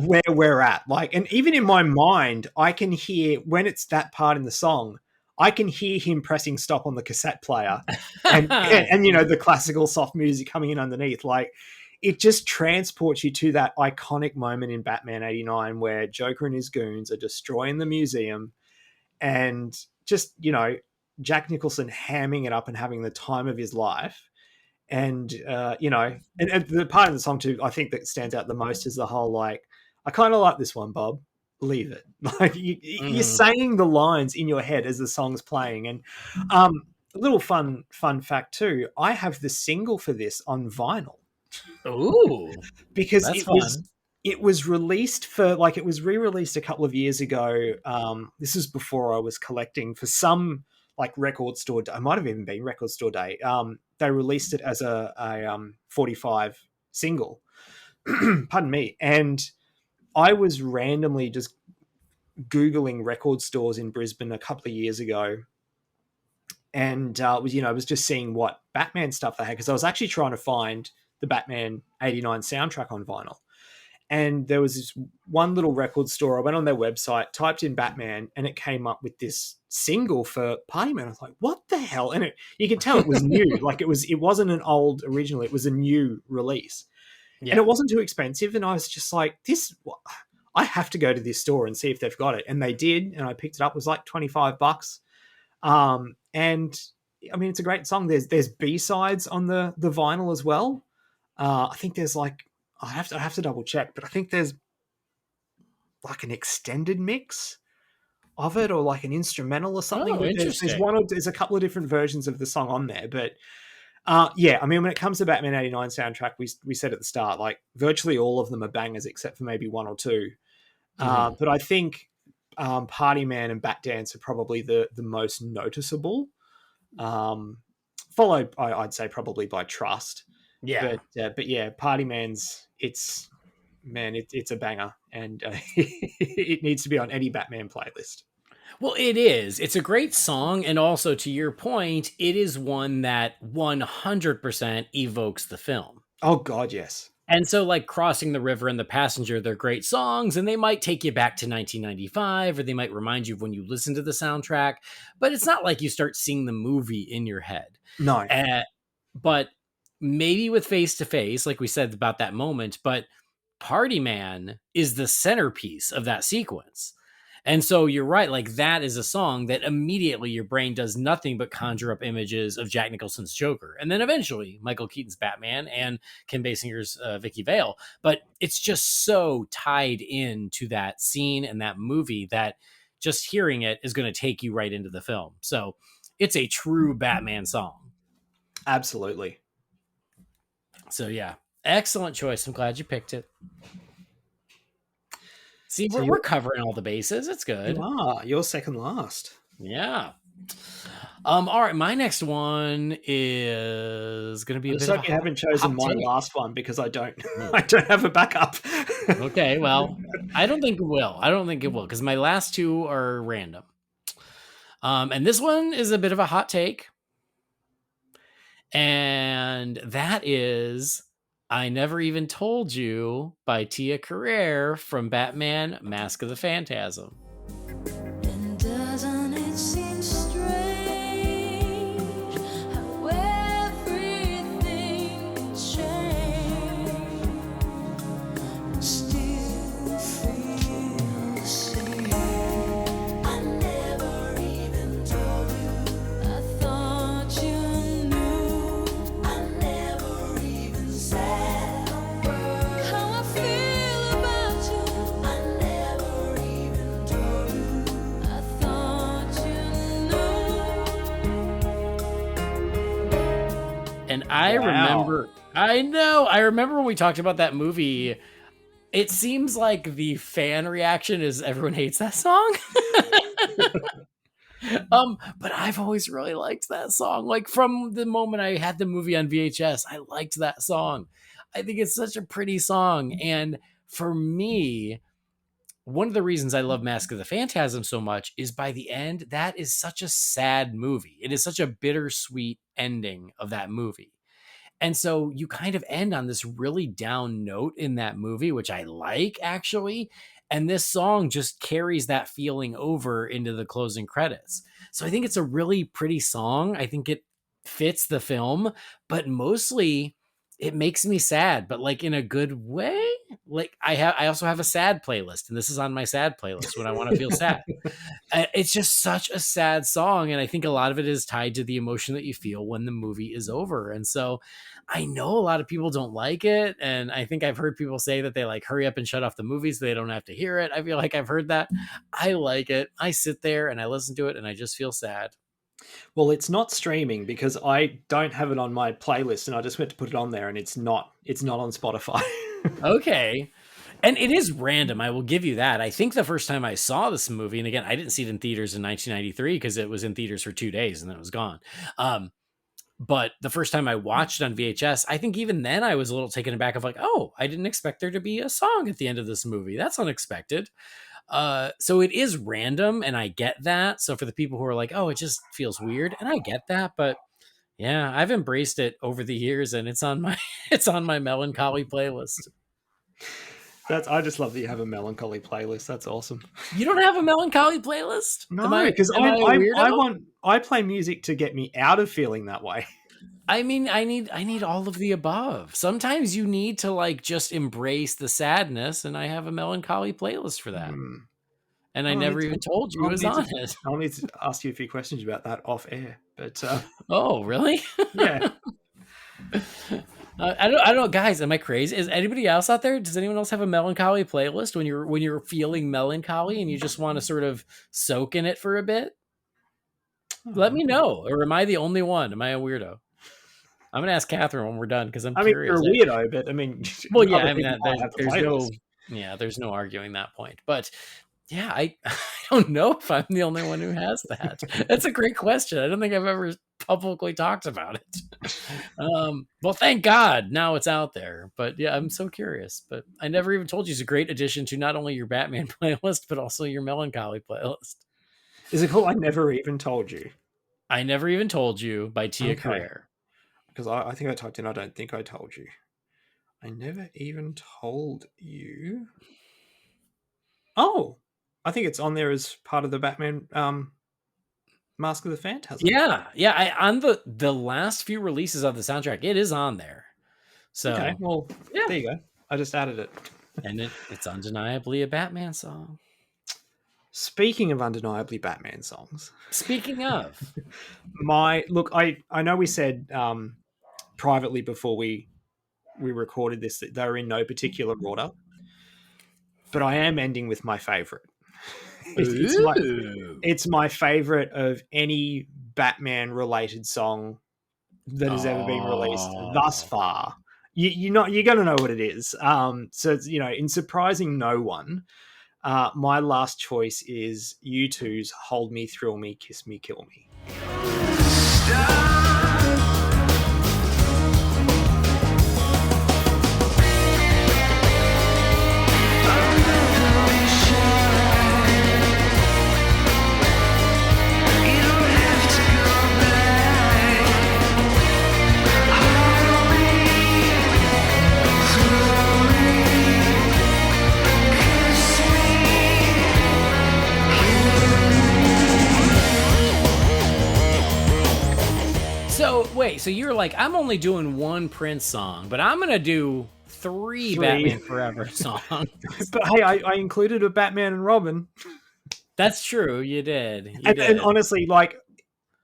where we're at. Like, and even in my mind, I can hear, when it's that part in the song, I can hear him pressing stop on the cassette player and you know, the classical soft music coming in underneath. Like, it just transports you to that iconic moment in Batman 89 where Joker and his goons are destroying the museum, and just, you know, Jack Nicholson hamming it up and having the time of his life. And, you know, and the part of the song too, I think that stands out the most is the whole, like, I kind of like this one, Bob. Leave it. Like, you're saying the lines in your head as the song's playing. And a little fun fact too, I have the single for this on vinyl. Ooh, because that's it was released for, like, it was re-released a couple of years ago. This is before I was collecting for some, like, record store. It might have even been Record Store Day. They released it as a 45 single. Pardon me. And I was randomly just Googling record stores in Brisbane a couple of years ago, and I was just seeing what Batman stuff they had, because I was actually trying to find the Batman 89 soundtrack on vinyl. And there was this one little record store. I went on their website, typed in Batman, and it came up with this single for Party Man. I was like, what the hell? And you could tell it was new. Like, it wasn't an old original. It was a new release. Yeah. And it wasn't too expensive. And I was just like, I have to go to this store and see if they've got it. And they did. And I picked it up. It was like $25. And I mean, it's a great song. There's B-sides on the vinyl as well. I think there's, like, I have to double check, but I think there's like an extended mix of it, or like an instrumental or something. Oh, interesting. There's a couple of different versions of the song on there, but yeah, I mean, when it comes to Batman 89 soundtrack, we said at the start, like, virtually all of them are bangers except for maybe one or two. But I think Party Man and Bat Dance are probably the most noticeable, followed, I'd say, probably by Trust. Yeah. But yeah, Party Man's, it's a banger, and it needs to be on any Batman playlist. Well, it is. It's a great song, and also, to your point, it is one that 100% evokes the film. Oh God, yes. And so, like, Crossing the River and The Passenger, they're great songs, and they might take you back to 1995, or they might remind you of when you listen to the soundtrack, but it's not like you start seeing the movie in your head. No. But maybe with Face to Face, like we said about that moment, but Party Man is the centerpiece of that sequence. And so you're right, like, that is a song that immediately your brain does nothing but conjure up images of Jack Nicholson's Joker, and then eventually Michael Keaton's Batman and Kim Basinger's Vicky Vale. But it's just so tied into that scene and that movie that just hearing it is going to take you right into the film. So it's a true Batman song. Absolutely. So yeah, excellent choice. I'm glad you picked it. See, we're covering all the bases. It's good. You're second last. Yeah. All right, my next one is going to be a bit of a you haven't chosen my last one, because I don't have a backup. Okay, well, I don't think it will, because my last two are random. And this one is a bit of a hot take. And that is I Never Even Told You by Tia Carrere from Batman Mask of the Phantasm. And doesn't it seem strange how everything changed, still feel the same? I never even told you. I thought you knew. I never even said a word. How I feel about you. I never even told you. And I Wow. remember when we talked about that movie, it seems like the fan reaction is everyone hates that song. But I've always really liked that song. Like from the moment I had the movie on VHS, I liked that song. I think it's such a pretty song. And for me, one of the reasons I love Mask of the Phantasm so much is by the end, that is such a sad movie. It is such a bittersweet ending of that movie. And so you kind of end on this really down note in that movie, which I like actually. And this song just carries that feeling over into the closing credits. So I think it's a really pretty song. I think it fits the film, but mostly it makes me sad, but like in a good way. Like I also have a sad playlist, and this is on my sad playlist when I want to feel sad. It's just such a sad song, and I think a lot of it is tied to the emotion that you feel when the movie is over. And so I know a lot of people don't like it, and I think I've heard people say that they like hurry up and shut off the movies so they don't have to hear it. I feel like I've heard that. I like it. I sit there and I listen to it and I just feel sad. Well, it's not streaming because I don't have it on my playlist, and I just went to put it on there, and it's not on Spotify. Okay. And it is random. I will give you that. I think the first time I saw this movie, and again, I didn't see it in theaters in 1993 because it was in theaters for 2 days and then it was gone. But the first time I watched it on VHS, I think even then I was a little taken aback of like, oh, I didn't expect there to be a song at the end of this movie. That's unexpected. So it is random, and I get that. So for the people who are like, oh, it just feels weird, and I get that, but yeah, I've embraced it over the years, and it's on my it's on my melancholy playlist. I just love that you have a melancholy playlist. That's awesome. You don't have a melancholy playlist? No, Am I because am I a weirdo? I play music to get me out of feeling that way. I mean, I need all of the above. Sometimes you need to like just embrace the sadness, and I have a melancholy playlist for that. And I I'll never need even to- told you I'll it was need to- on it. I'll need to ask you a few questions about that off air. But Oh, really? yeah, I don't know, guys. Am I crazy? Is anybody else out there? Does anyone else have a melancholy playlist when you're feeling melancholy and you just want to sort of soak in it for a bit? Let me know. Or am I the only one? Am I a weirdo? I'm gonna ask Catherine when we're done because I'm I mean, curious. you're a weirdo, but I mean, Well, yeah, other I mean, people might have a there's no arguing that point. But yeah, I don't know if I'm the only one who has that. That's a great question. I don't think I've ever publicly talked about it. Well, thank God now it's out there. But yeah, I'm so curious. But I never even told you it's a great addition to not only your Batman playlist, but also your melancholy playlist. Is it cool? I never even told you. I Never Even Told You by Tia Okay. Carrere. Because I think I typed in, I don't think I told you. I never even told you. Oh, I think it's on there as part of the Batman Mask of the Phantasm. Yeah. On the last few releases of the soundtrack, it is on there. So Okay, well, yeah. there you go. I just added it. And it's undeniably a Batman song. Speaking of undeniably Batman songs, Speaking of, I know we said privately before we recorded this that they were in no particular order, but I am ending with my favorite. It's my favorite of any Batman related song that has ever been released thus far. You're going to know what it is. So it's, in surprising no one, my last choice is U2's "Hold Me, Thrill Me, Kiss Me, Kill Me." So you're like, I'm only doing one Prince song, but I'm gonna do three Batman Forever songs. But hey, I included a Batman and Robin. That's true. You did. And honestly, like,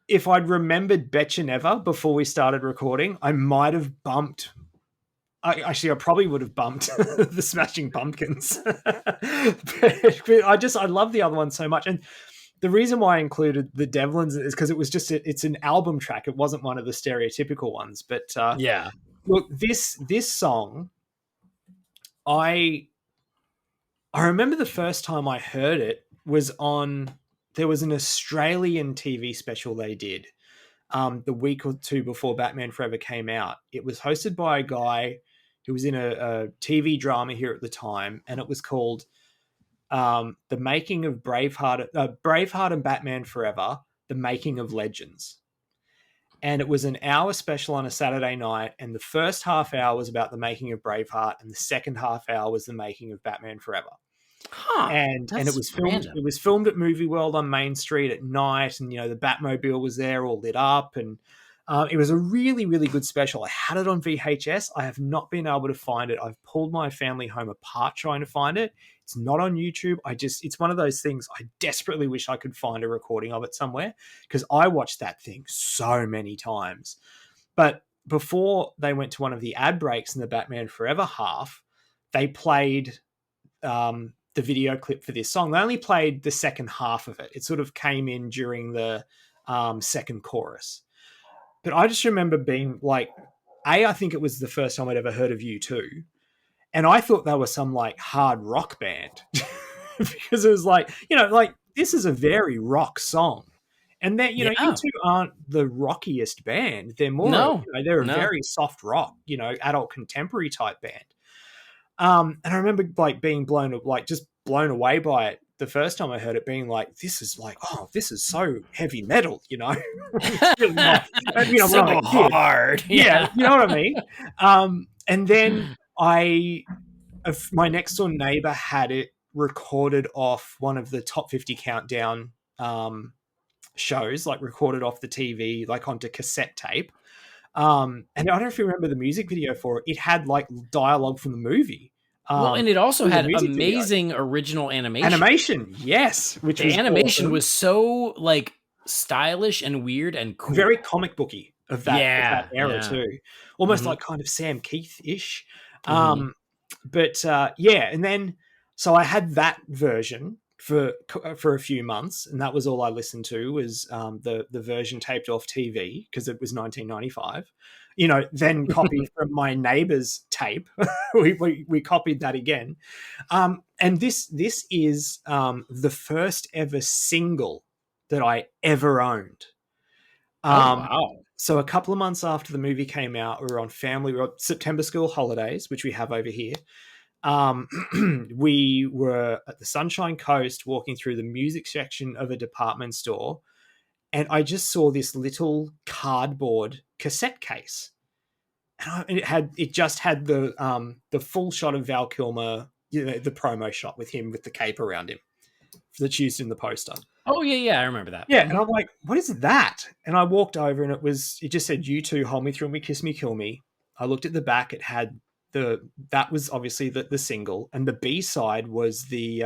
if I'd remembered Betcha Never before we started recording, I might have bumped. I probably would have bumped the Smashing Pumpkins. but I love the other one so much. And the reason why I included the Devlins is because it was just it's an album track. It wasn't one of the stereotypical ones. But Yeah. look, this song, I remember the first time I heard it was on. There was an Australian TV special they did the week or two before Batman Forever came out. It was hosted by a guy who was in a TV drama here at the time, and it was called The Making of Braveheart and Batman Forever, The Making of Legends. And it was an hour special on a Saturday night, and the first half hour was about the making of Braveheart, and the second half hour was the making of Batman Forever. Huh. And it was filmed. Random. It was filmed at Movie World on Main Street at night, and the Batmobile was there, all lit up, and it was a really, really good special. I had it on VHS. I have not been able to find it. I've pulled my family home apart trying to find it. It's not on YouTube. It's one of those things. I desperately wish I could find a recording of it somewhere because I watched that thing so many times. But before they went to one of the ad breaks in the Batman Forever half, they played the video clip for this song. They only played the second half of it. It sort of came in during the second chorus. But I just remember being like, I think it was the first time I'd ever heard of U2. And I thought they were some like hard rock band because it was like, this is a very rock song. And then, U2 aren't the rockiest band. They're more, they're a very soft rock, adult contemporary type band. And I remember like being blown away by it the first time I heard it, being like, this is so heavy metal, It's really not, so hard. Yeah, you know what I mean? And then my next door neighbor had it recorded off one of the top 50 countdown shows, like recorded off the TV, like onto cassette tape. And I don't know if you remember the music video for it. It had like dialogue from the movie. And it also had amazing original animation. Yes, which the animation awesome. was so like stylish and weird and cool. Very comic booky of that era too. Almost like kind of Sam Keith-ish. And then so I had that version for a few months, and that was all I listened to was the version taped off TV because it was 1995. Then copied from my neighbor's tape. we copied that again. And this is the first ever single that I ever owned. Wow. So a couple of months after the movie came out, we were on September school holidays, which we have over here. We were at the Sunshine Coast walking through the music section of a department store, and I just saw this little cardboard cassette case, and it just had the full shot of Val Kilmer, the promo shot with him with the cape around him that's used in the poster. Oh yeah, I remember that. Yeah, and I'm like, what is that? And I walked over, and it just said U2, Hold Me, Thrill Me, Kiss Me, Kill Me. I looked at the back; it had that was obviously the single, and the B-side was the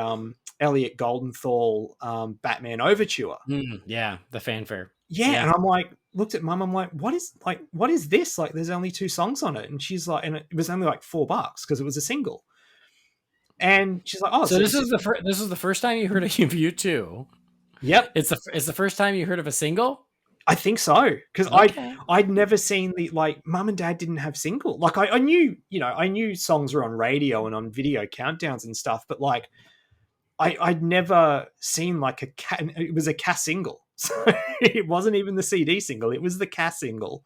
Elliot Goldenthal Batman Overture. Yeah, the fanfare. Yeah, and I'm like, looked at Mum, I'm like, what is this? Like, there's only 2 songs on it, and she's like, and it was only like $4 because it was a single. And she's like, oh, so this is the first time you heard of U2. Yep, it's the first time you heard of a single. I think so, because I'd never seen Mum and Dad didn't have single. Like I knew, I knew songs were on radio and on video countdowns and stuff, but like I'd never seen like it was a Cass single. So it wasn't even the CD single, it was the Cass single.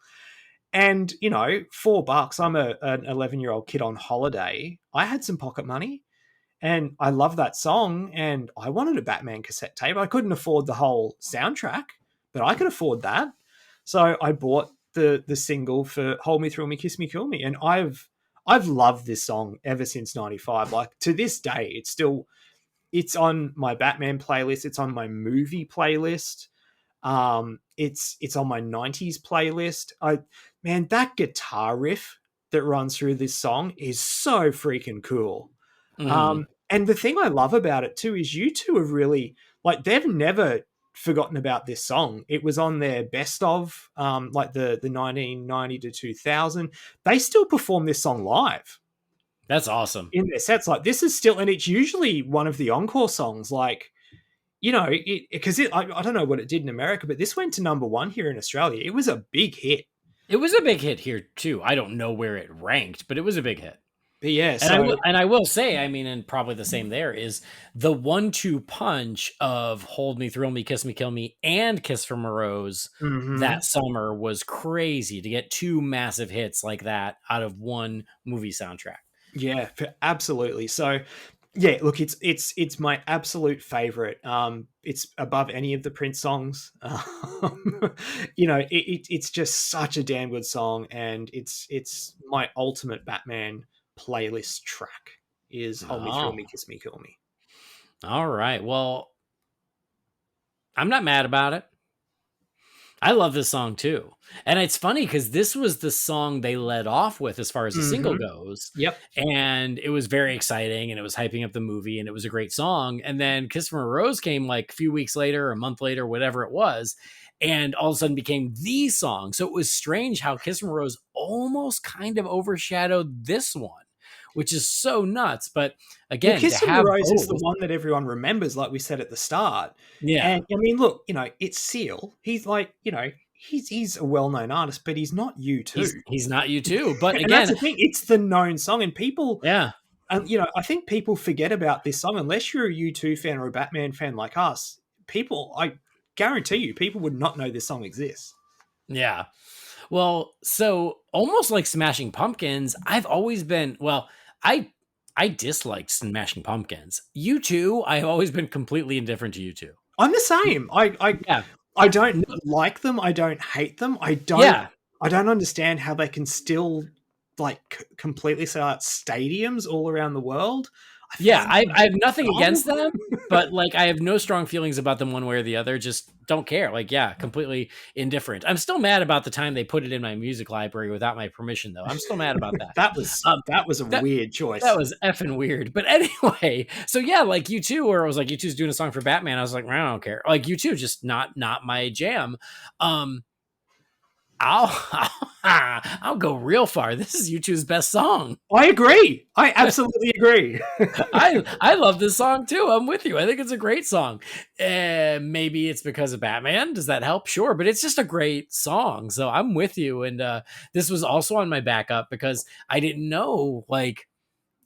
And, $4, I'm an 11-year-old kid on holiday. I had some pocket money and I love that song, and I wanted a Batman cassette tape. I couldn't afford the whole soundtrack, but I could afford that. So I bought the single for Hold Me, Thrill Me, Kiss Me, Kill Me. And I've loved this song ever since 95. Like to this day, it's on my Batman playlist. It's on my movie playlist. It's on my 90s playlist. That guitar riff that runs through this song is so freaking cool. And the thing I love about it too is U2 have really, they've never forgotten about this song. It was on their best of, the 1990 to 2000. They still perform this song live. That's awesome. In their sets. This is still, and it's usually one of the encore songs. you know, because I don't know what it did in America, but this went to number one here in Australia. It was a big hit. It was a big hit here too. I don't know where it ranked, but it was a big hit. But yeah, And I will say, I mean, and probably the same there is the 1-2 punch of Hold Me, Thrill Me, Kiss Me, Kill Me, and Kiss from a Rose that summer was crazy to get two massive hits like that out of one movie soundtrack. Yeah, absolutely. So yeah, look, it's my absolute favorite. It's above any of the Prince songs. You know, it's just such a damn good song, and it's my ultimate Batman playlist track is Hold Me, Thrill Me, Kiss Me, Kill Me. All right. Well, I'm not mad about it. I love this song too. And it's funny because this was the song they led off with as far as the single goes. Yep. And it was very exciting and it was hyping up the movie and it was a great song. And then Kiss from a Rose came like a few weeks later, a month later, whatever it was, and all of a sudden became the song. So it was strange how Kiss from a Rose almost kind of overshadowed this one, which is so nuts. But again, Kiss from a Rose is the both. one that everyone remembers, like we said at the start. Yeah. And I mean, look, you know, it's Seal. He's like, you know, he's a well-known artist, but he's not U2. He's not U2. But And again, that's the thing. It's the known song, and people, yeah. you know, I think people forget about this song unless you're a U2 fan or a Batman fan like us. People, I guarantee you, people would not know this song exists. Yeah. Well, so almost like Smashing Pumpkins, I've always been, well, I disliked Smashing Pumpkins. U2, I've always been completely indifferent to U2. I'm the same. I don't like them. I don't hate them. I don't understand how they can still like completely sell out stadiums all around the world. I have nothing against them, but like I have no strong feelings about them one way or the other. Just don't care. Like, yeah, completely indifferent. I'm still mad about the time they put it in my music library without my permission, though. I'm still mad about that. that was a weird choice. That was effing weird. But anyway, so yeah, like U2, where I was like, U2's doing a song for Batman. I was like, I don't care. Like U2, just not my jam. I'll go real far. This is U2's best song. I agree. I absolutely agree. I love this song too. I'm with you. I think it's a great song. Maybe it's because of Batman. Does that help? Sure, but it's just a great song. So I'm with you. And this was also on my backup because I didn't know like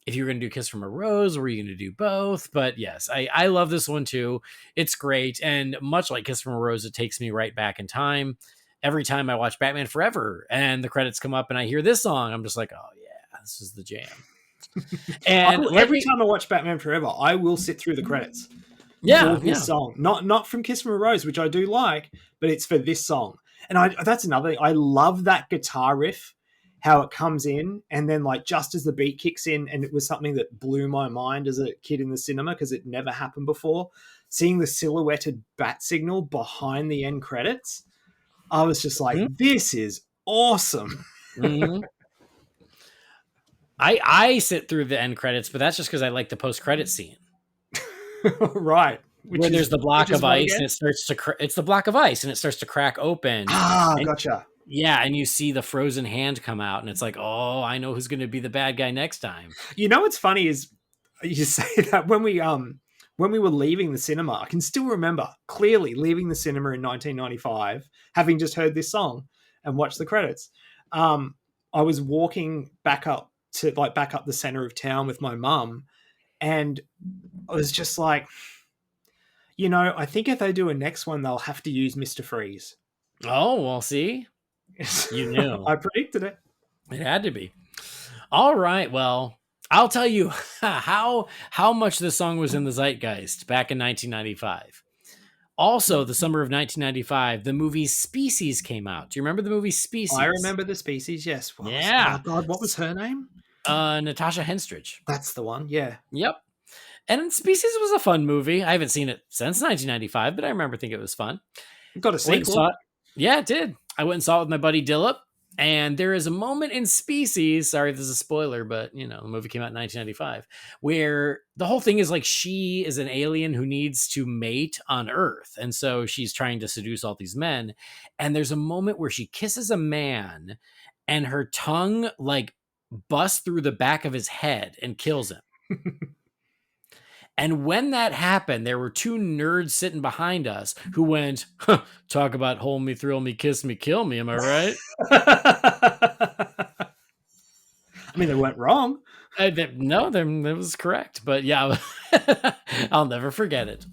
if you were going to do Kiss from a Rose, or were you going to do both? But yes, I love this one too. It's great. And much like Kiss from a Rose, it takes me right back in time. Every time I watch Batman Forever and the credits come up and I hear this song, I'm just like, oh yeah, this is the jam. And every time I watch Batman Forever, I will sit through the credits. Yeah, for this song, not from Kiss from a Rose, which I do like, but it's for this song. And that's another thing. I love that guitar riff, how it comes in, and then like just as the beat kicks in, and it was something that blew my mind as a kid in the cinema because it never happened before. Seeing the silhouetted bat signal behind the end credits, I was just like, this is awesome. Mm-hmm. I sit through the end credits, but that's just because I like the post-credit scene. Right. Where there's the block of ice and it starts to it's the block of ice and it starts to crack open. Gotcha. Yeah, and you see the frozen hand come out and it's like, oh, I know who's going to be the bad guy next time. You know what's funny is you say that when we were leaving the cinema, I can still remember clearly leaving the cinema in 1995, having just heard this song and watched the credits. I was walking back up the center of town with my mum, and I was just like, you know, I think if they do a next one, they'll have to use Mr. Freeze. Oh, well, see, you knew. I predicted it. It had to be. All right, well, I'll tell you how much this song was in the zeitgeist back in 1995. Also, the summer of 1995, the movie Species came out. Do you remember the movie Species? I remember the Species, yes. Yeah. Oh, God, what was her name? Natasha Henstridge. That's the one, yeah. Yep. And Species was a fun movie. I haven't seen it since 1995, but I remember thinking it was fun. Got a sequel. Yeah, it did. I went and saw it with my buddy Dillip. And there is a moment in Species, sorry if this is a spoiler, but you know, the movie came out in 1995, where the whole thing is like she is an alien who needs to mate on Earth. And so she's trying to seduce all these men. And there's a moment where she kisses a man and her tongue like busts through the back of his head and kills him. And when that happened, there were two nerds sitting behind us who went, huh, talk about hold me, thrill me, kiss me, kill me. Am I right? I mean, they weren't wrong. No, that was correct. But yeah, I'll never forget it.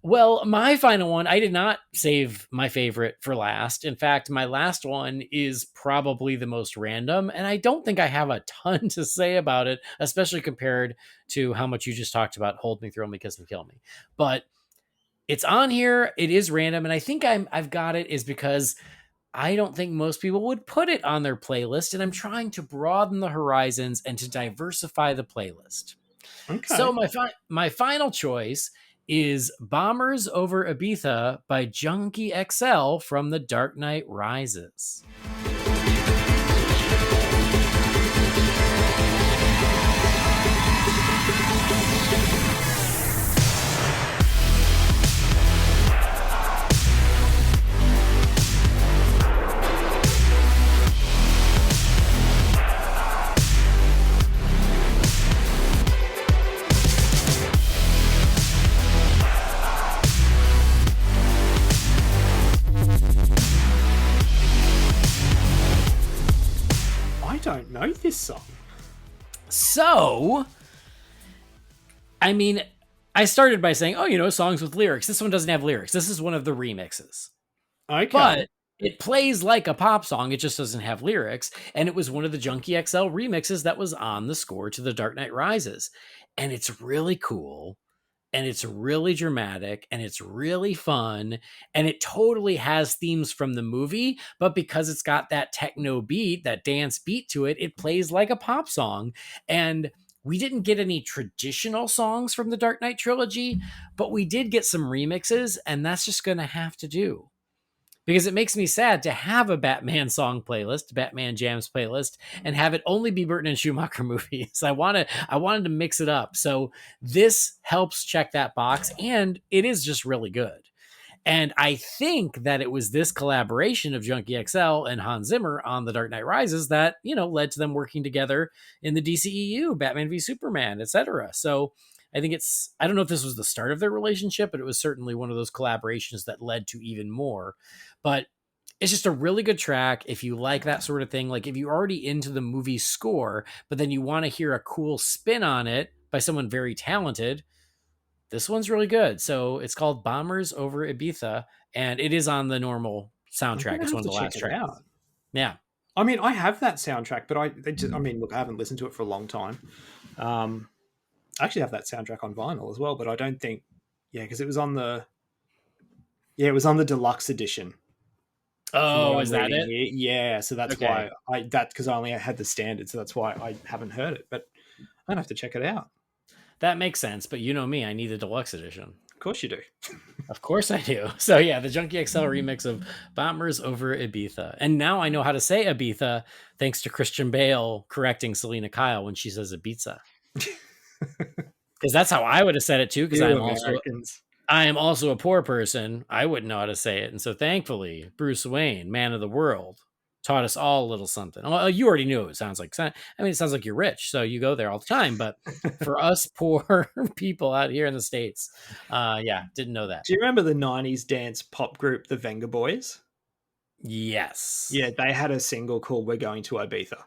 Well, my final one, I did not save my favorite for last. In fact, my last one is probably the most random, and I don't think I have a ton to say about it, especially compared to how much you just talked about hold me, thrill me, kiss me, kill me. But it's on here, it is random, and I think I've got it is because I don't think most people would put it on their playlist, and I'm trying to broaden the horizons and to diversify the playlist. Okay. So my final choice is Bombers Over Ibiza by Junkie XL from The Dark Knight Rises. I don't know this song. So, I mean, I started by saying, oh, songs with lyrics. This one doesn't have lyrics. This is one of the remixes. Okay. But it plays like a pop song. It just doesn't have lyrics. And it was one of the Junkie XL remixes that was on the score to The Dark Knight Rises. And it's really cool. And it's really dramatic. And it's really fun. And it totally has themes from the movie. But because it's got that techno beat, that dance beat to it, it plays like a pop song. And we didn't get any traditional songs from the Dark Knight trilogy, but we did get some remixes. And that's just going to have to do. Because it makes me sad to have a Batman song playlist, Batman Jams playlist, and have it only be Burton and Schumacher movies. I wanted to mix it up. So this helps check that box, and it is just really good. And I think that it was this collaboration of Junkie XL and Hans Zimmer on The Dark Knight Rises that, led to them working together in the DCEU, Batman v Superman, etc. So I think I don't know if this was the start of their relationship, but it was certainly one of those collaborations that led to even more. But it's just a really good track if you like that sort of thing. Like if you're already into the movie score, but then you want to hear a cool spin on it by someone very talented, this one's really good. So it's called Bombers Over Ibiza, and it is on the normal soundtrack. It's one of the last tracks. Yeah. I mean, I have that soundtrack, but look, I haven't listened to it for a long time. I actually have that soundtrack on vinyl as well, but I don't think, because it was on the deluxe edition. Oh, is that it? Yeah, so that's why because I only had the standard, so that's why I haven't heard it. But I'd have to check it out. That makes sense, but you know me, I need the deluxe edition. Of course you do. Of course I do. So yeah, the Junkie XL remix of Bombers Over Ibiza. And now I know how to say Ibiza thanks to Christian Bale correcting Selena Kyle when she says Ibiza. Because that's how I would have said it too, because I am also a poor person. I wouldn't know how to say it. And so thankfully, Bruce Wayne, man of the world, taught us all a little something. Well, you already knew it sounds like. It sounds like you're rich, so you go there all the time. But for us poor people out here in the States, didn't know that. Do you remember the 90s dance pop group, the Venga Boys? Yes. Yeah, they had a single called We're Going to Ibiza.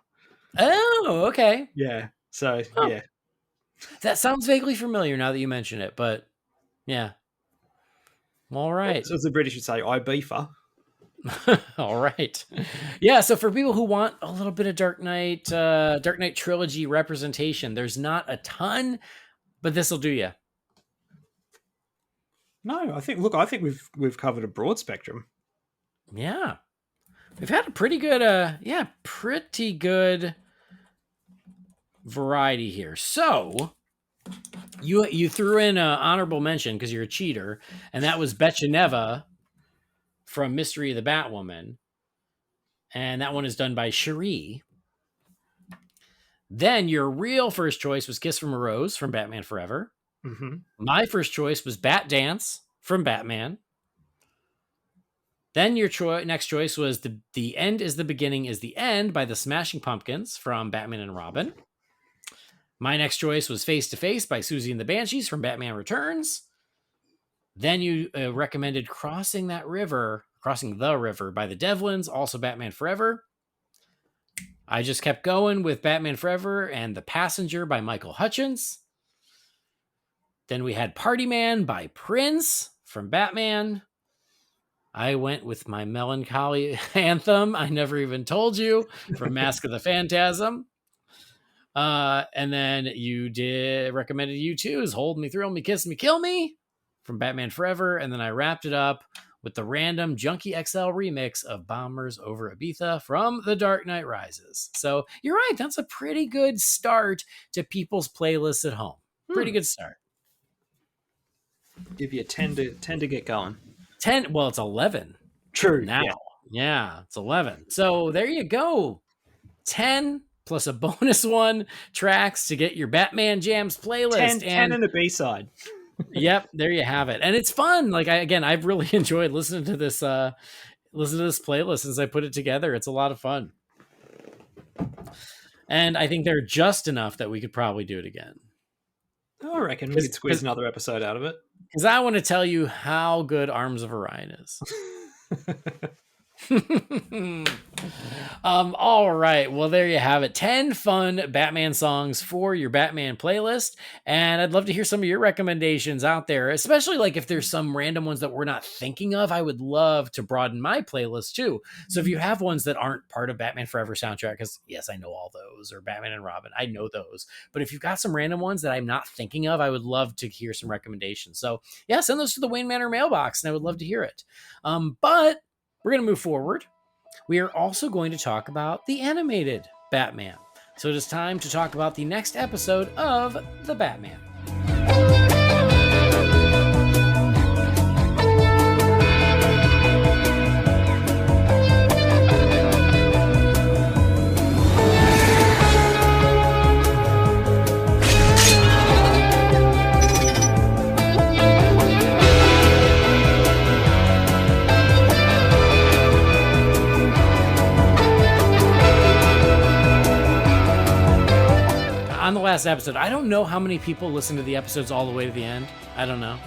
Oh, okay. Yeah, so, yeah. That sounds vaguely familiar now that you mention it, but yeah. All right. So as the British would say, Ibiza. All right. Yeah, so for people who want a little bit of Dark Knight trilogy representation, there's not a ton, but this will do you. No, I think we've covered a broad spectrum. Yeah. We've had a pretty good variety here. So you threw in an honorable mention because you're a cheater, and that was Betcheneva from Mystery of the Batwoman, and that one is done by Cherie. Then your real first choice was Kiss from a Rose from Batman Forever. Mm-hmm. My first choice was Bat Dance from Batman. Then your next choice was The End is the Beginning is the End by the Smashing Pumpkins from Batman and Robin. My next choice was Face to Face by Susie and the Banshees from Batman Returns. Then you recommended Crossing the River by the Devlins, also Batman Forever. I just kept going with Batman Forever and The Passenger by Michael Hutchence. Then we had Party Man by Prince from Batman. I went with my melancholy anthem, I Never Even Told You, from Mask of the Phantasm. And then you recommended U2's Hold Me, Thrill Me, Kiss Me, Kill Me from Batman Forever. And then I wrapped it up with the random Junkie XL remix of Bombers Over Ibiza from The Dark Knight Rises. So you're right. That's a pretty good start to people's playlists at home. Pretty good start. Give you 10 to get going. 10. Well, it's 11. True. Now. Yeah, it's 11. So there you go. 10 plus a bonus one tracks to get your Batman Jams playlist. 10 and a B-side. Yep, there you have it. And it's fun. Like I've really enjoyed listening to this playlist since I put it together. It's a lot of fun. And I think they're just enough that we could probably do it again. I reckon we could squeeze another episode out of it. Because I want to tell you how good Arms of Orion is. All right, well, there you have it. 10 fun Batman songs for your Batman playlist, and I'd love to hear some of your recommendations out there, especially like if there's some random ones that we're not thinking of. I would love to broaden my playlist too. So if you have ones that aren't part of Batman Forever soundtrack, because yes, I know all those, or Batman and Robin, I know those, but if you've got some random ones that I'm not thinking of, I would love to hear some recommendations. So yeah, send those to the Wayne Manor mailbox, and I would love to hear it. But we're going to move forward. We are also going to talk about the animated Batman. So it is time to talk about the next episode of The Batman. On the last episode, I don't know how many people listen to the episodes all the way to the end. I don't know.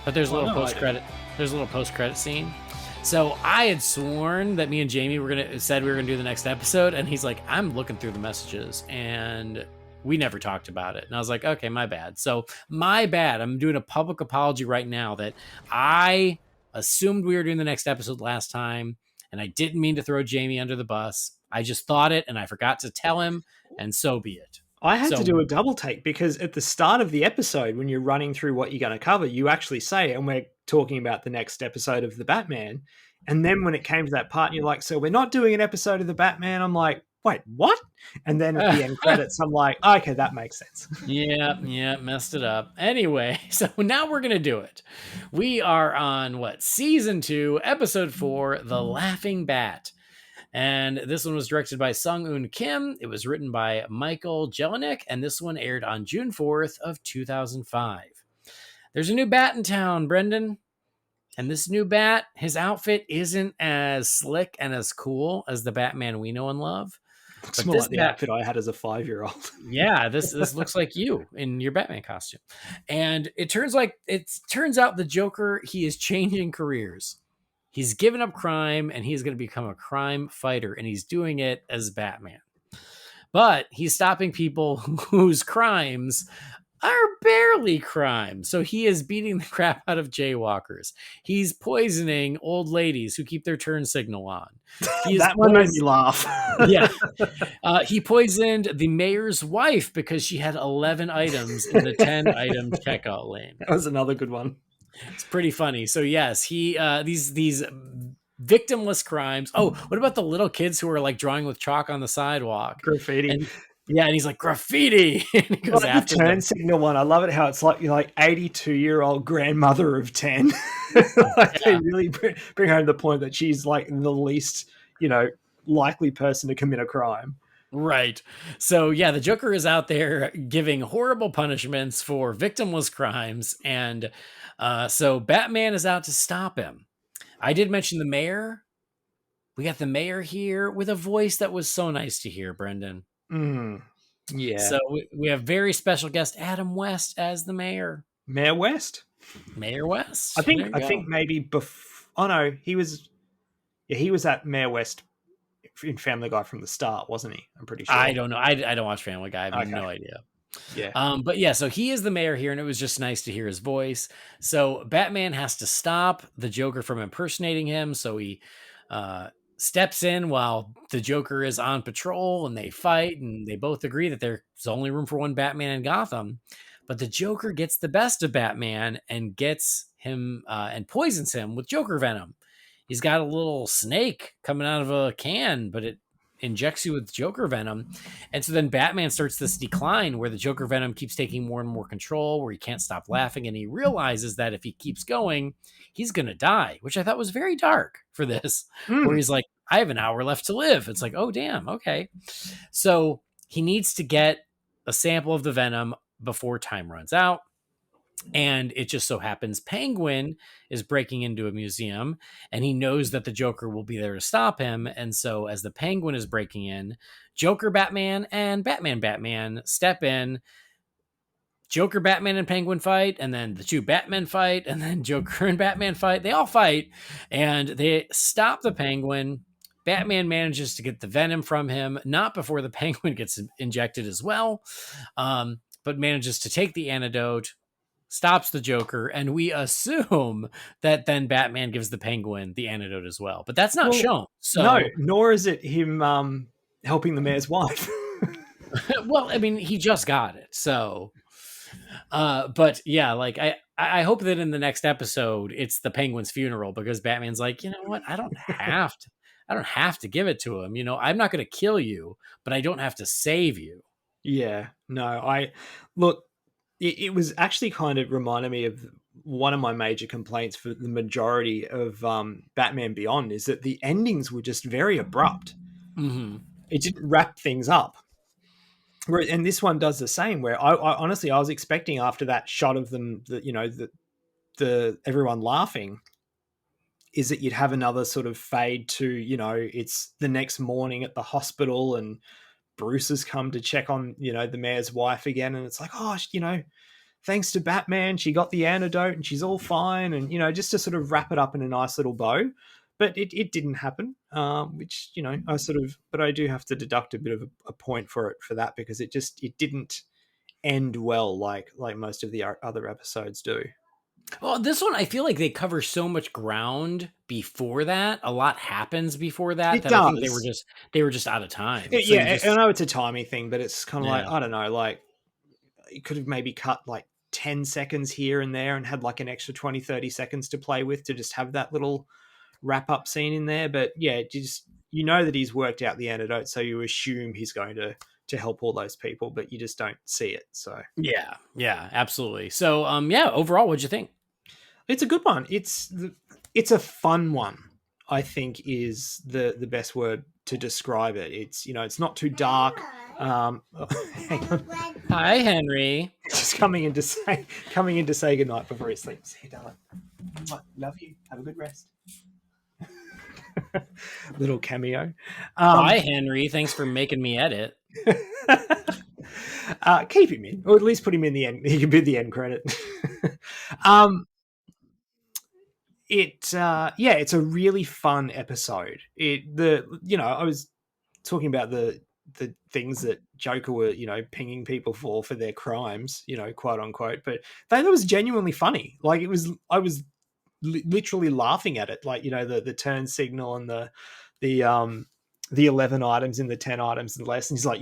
But there's a little post-credit. There's a little post-credit scene. So I had sworn that me and Jamie said we were gonna do the next episode, and he's like, I'm looking through the messages, and we never talked about it. And I was like, okay, my bad. So my bad. I'm doing a public apology right now that I assumed we were doing the next episode last time, and I didn't mean to throw Jamie under the bus. I just thought it, and I forgot to tell him, and so be it. I had to do a double take because at the start of the episode, when you're running through what you're going to cover, you actually say, and we're talking about the next episode of The Batman. And then when it came to that part, you're like, so we're not doing an episode of The Batman. I'm like, wait, what? And then at the end credits, I'm like, okay, that makes sense. Yeah, messed it up. Anyway, so now we're going to do it. We are on, Season 2, Episode 4, The Laughing Bat. And this one was directed by Sung-Eun Kim. It was written by Michael Jelinek, and this one aired on June 4th of 2005. There's a new bat in town, Brendan. And this new bat, his outfit isn't as slick and as cool as the Batman we know and love. Looks more like the outfit I had as a 5-year-old. Yeah, this looks like you in your Batman costume. And it turns out the Joker, he is changing careers. He's given up crime, and he's going to become a crime fighter, and he's doing it as Batman. But he's stopping people whose crimes are barely crime. So he is beating the crap out of jaywalkers. He's poisoning old ladies who keep their turn signal on. That one made me laugh. Yeah. He poisoned the mayor's wife because she had 11 items in the 10-item checkout lane. That was another good one. It's pretty funny. So yes, he these victimless crimes. Oh, what about the little kids who are like drawing with chalk on the sidewalk? Graffiti. And he's like, graffiti. And he goes after the turn them. signal one. I love it how it's like you're like 82-year-old grandmother of 10. They really bring home the point that she's like the least, likely person to commit a crime. Right. So yeah, the Joker is out there giving horrible punishments for victimless crimes, and so Batman is out to stop him. I did mention the mayor. We got the mayor here with a voice that was so nice to hear, Brendan. Yeah. So we have very special guest Adam West as the mayor. Mayor West. Mayor West. I There think you I go. think maybe oh no, he was at Mayor West in Family Guy from the start, wasn't he? I'm pretty sure. I don't know. I don't watch Family Guy. I have Okay. no idea. Yeah. But yeah, so he is the mayor here, and it was just nice to hear his voice. So Batman has to stop the Joker from impersonating him. So he steps in while the Joker is on patrol, and they fight, and they both agree that there's only room for one Batman in Gotham. But the Joker gets the best of Batman and gets him and poisons him with Joker venom. He's got a little snake coming out of a can, but it injects you with Joker venom. And so then Batman starts this decline where the Joker venom keeps taking more and more control, where he can't stop laughing. And he realizes that if he keeps going, he's going to die, which I thought was very dark for this, where he's like, I have an hour left to live. It's like, oh, damn. Okay. So he needs to get a sample of the venom before time runs out. And it just so happens Penguin is breaking into a museum and he knows that the Joker will be there to stop him. And so as the Penguin is breaking in, Joker Batman and Batman step in. Joker Batman and Penguin fight, and then the two Batmen fight, and then Joker and Batman fight. They all fight and they stop the Penguin. Batman manages to get the venom from him, not before the Penguin gets injected as well, but manages to take the antidote, stops the Joker, and we assume that then Batman gives the Penguin the antidote as well. But that's not shown. So no, nor is it him helping the mayor's wife. well, I mean, he just got it. So but yeah, like I hope that in the next episode it's the Penguin's funeral, because Batman's like, you know what? I don't have to give it to him. You know, I'm not going to kill you, but I don't have to save you. Yeah, no, look, it was actually kind of reminded me of one of my major complaints for the majority of Batman Beyond is that the endings were just very abrupt. Mm-hmm. It didn't wrap things up. And this one does the same, where I honestly, I was expecting after that shot of them, the everyone laughing, is that you'd have another sort of fade to, it's the next morning at the hospital and Bruce has come to check on, the mayor's wife again. And it's like, oh, thanks to Batman, she got the antidote and she's all fine. And, just to sort of wrap it up in a nice little bow. But it didn't happen, which, but I do have to deduct a bit of a point for that, because it didn't end well like most of the other episodes do. Well, this one, I feel like they cover so much ground before that. A lot happens before that. It I think does. they were just out of time. I know it's a timing thing, but it's kind of like, Yeah. I don't know, like you could have maybe cut like 10 seconds here and there and had like an extra 20, 30 seconds to play with to just have that little wrap up scene in there. But yeah, just, that he's worked out the antidote, so you assume he's going to help all those people, but you just don't see it. So Yeah, absolutely. So overall, what'd you think? it's a good one. It's a fun one, I think, is the best word to describe it. It's, it's not too dark. Hang on. Hi, Henry. Just coming in to say goodnight before he sleeps. Hey, darling. Love you. Have a good rest. Little cameo. Hi, Henry. Thanks for making me edit. Keep him in, or at least put him in the end. He can be the end credit. It's a really fun episode. I was talking about the things that Joker were, pinging people for their crimes, quote unquote, but that was genuinely funny. Like I was literally laughing at it, like, the turn signal and the 11 items in the 10 items and less. And he's like,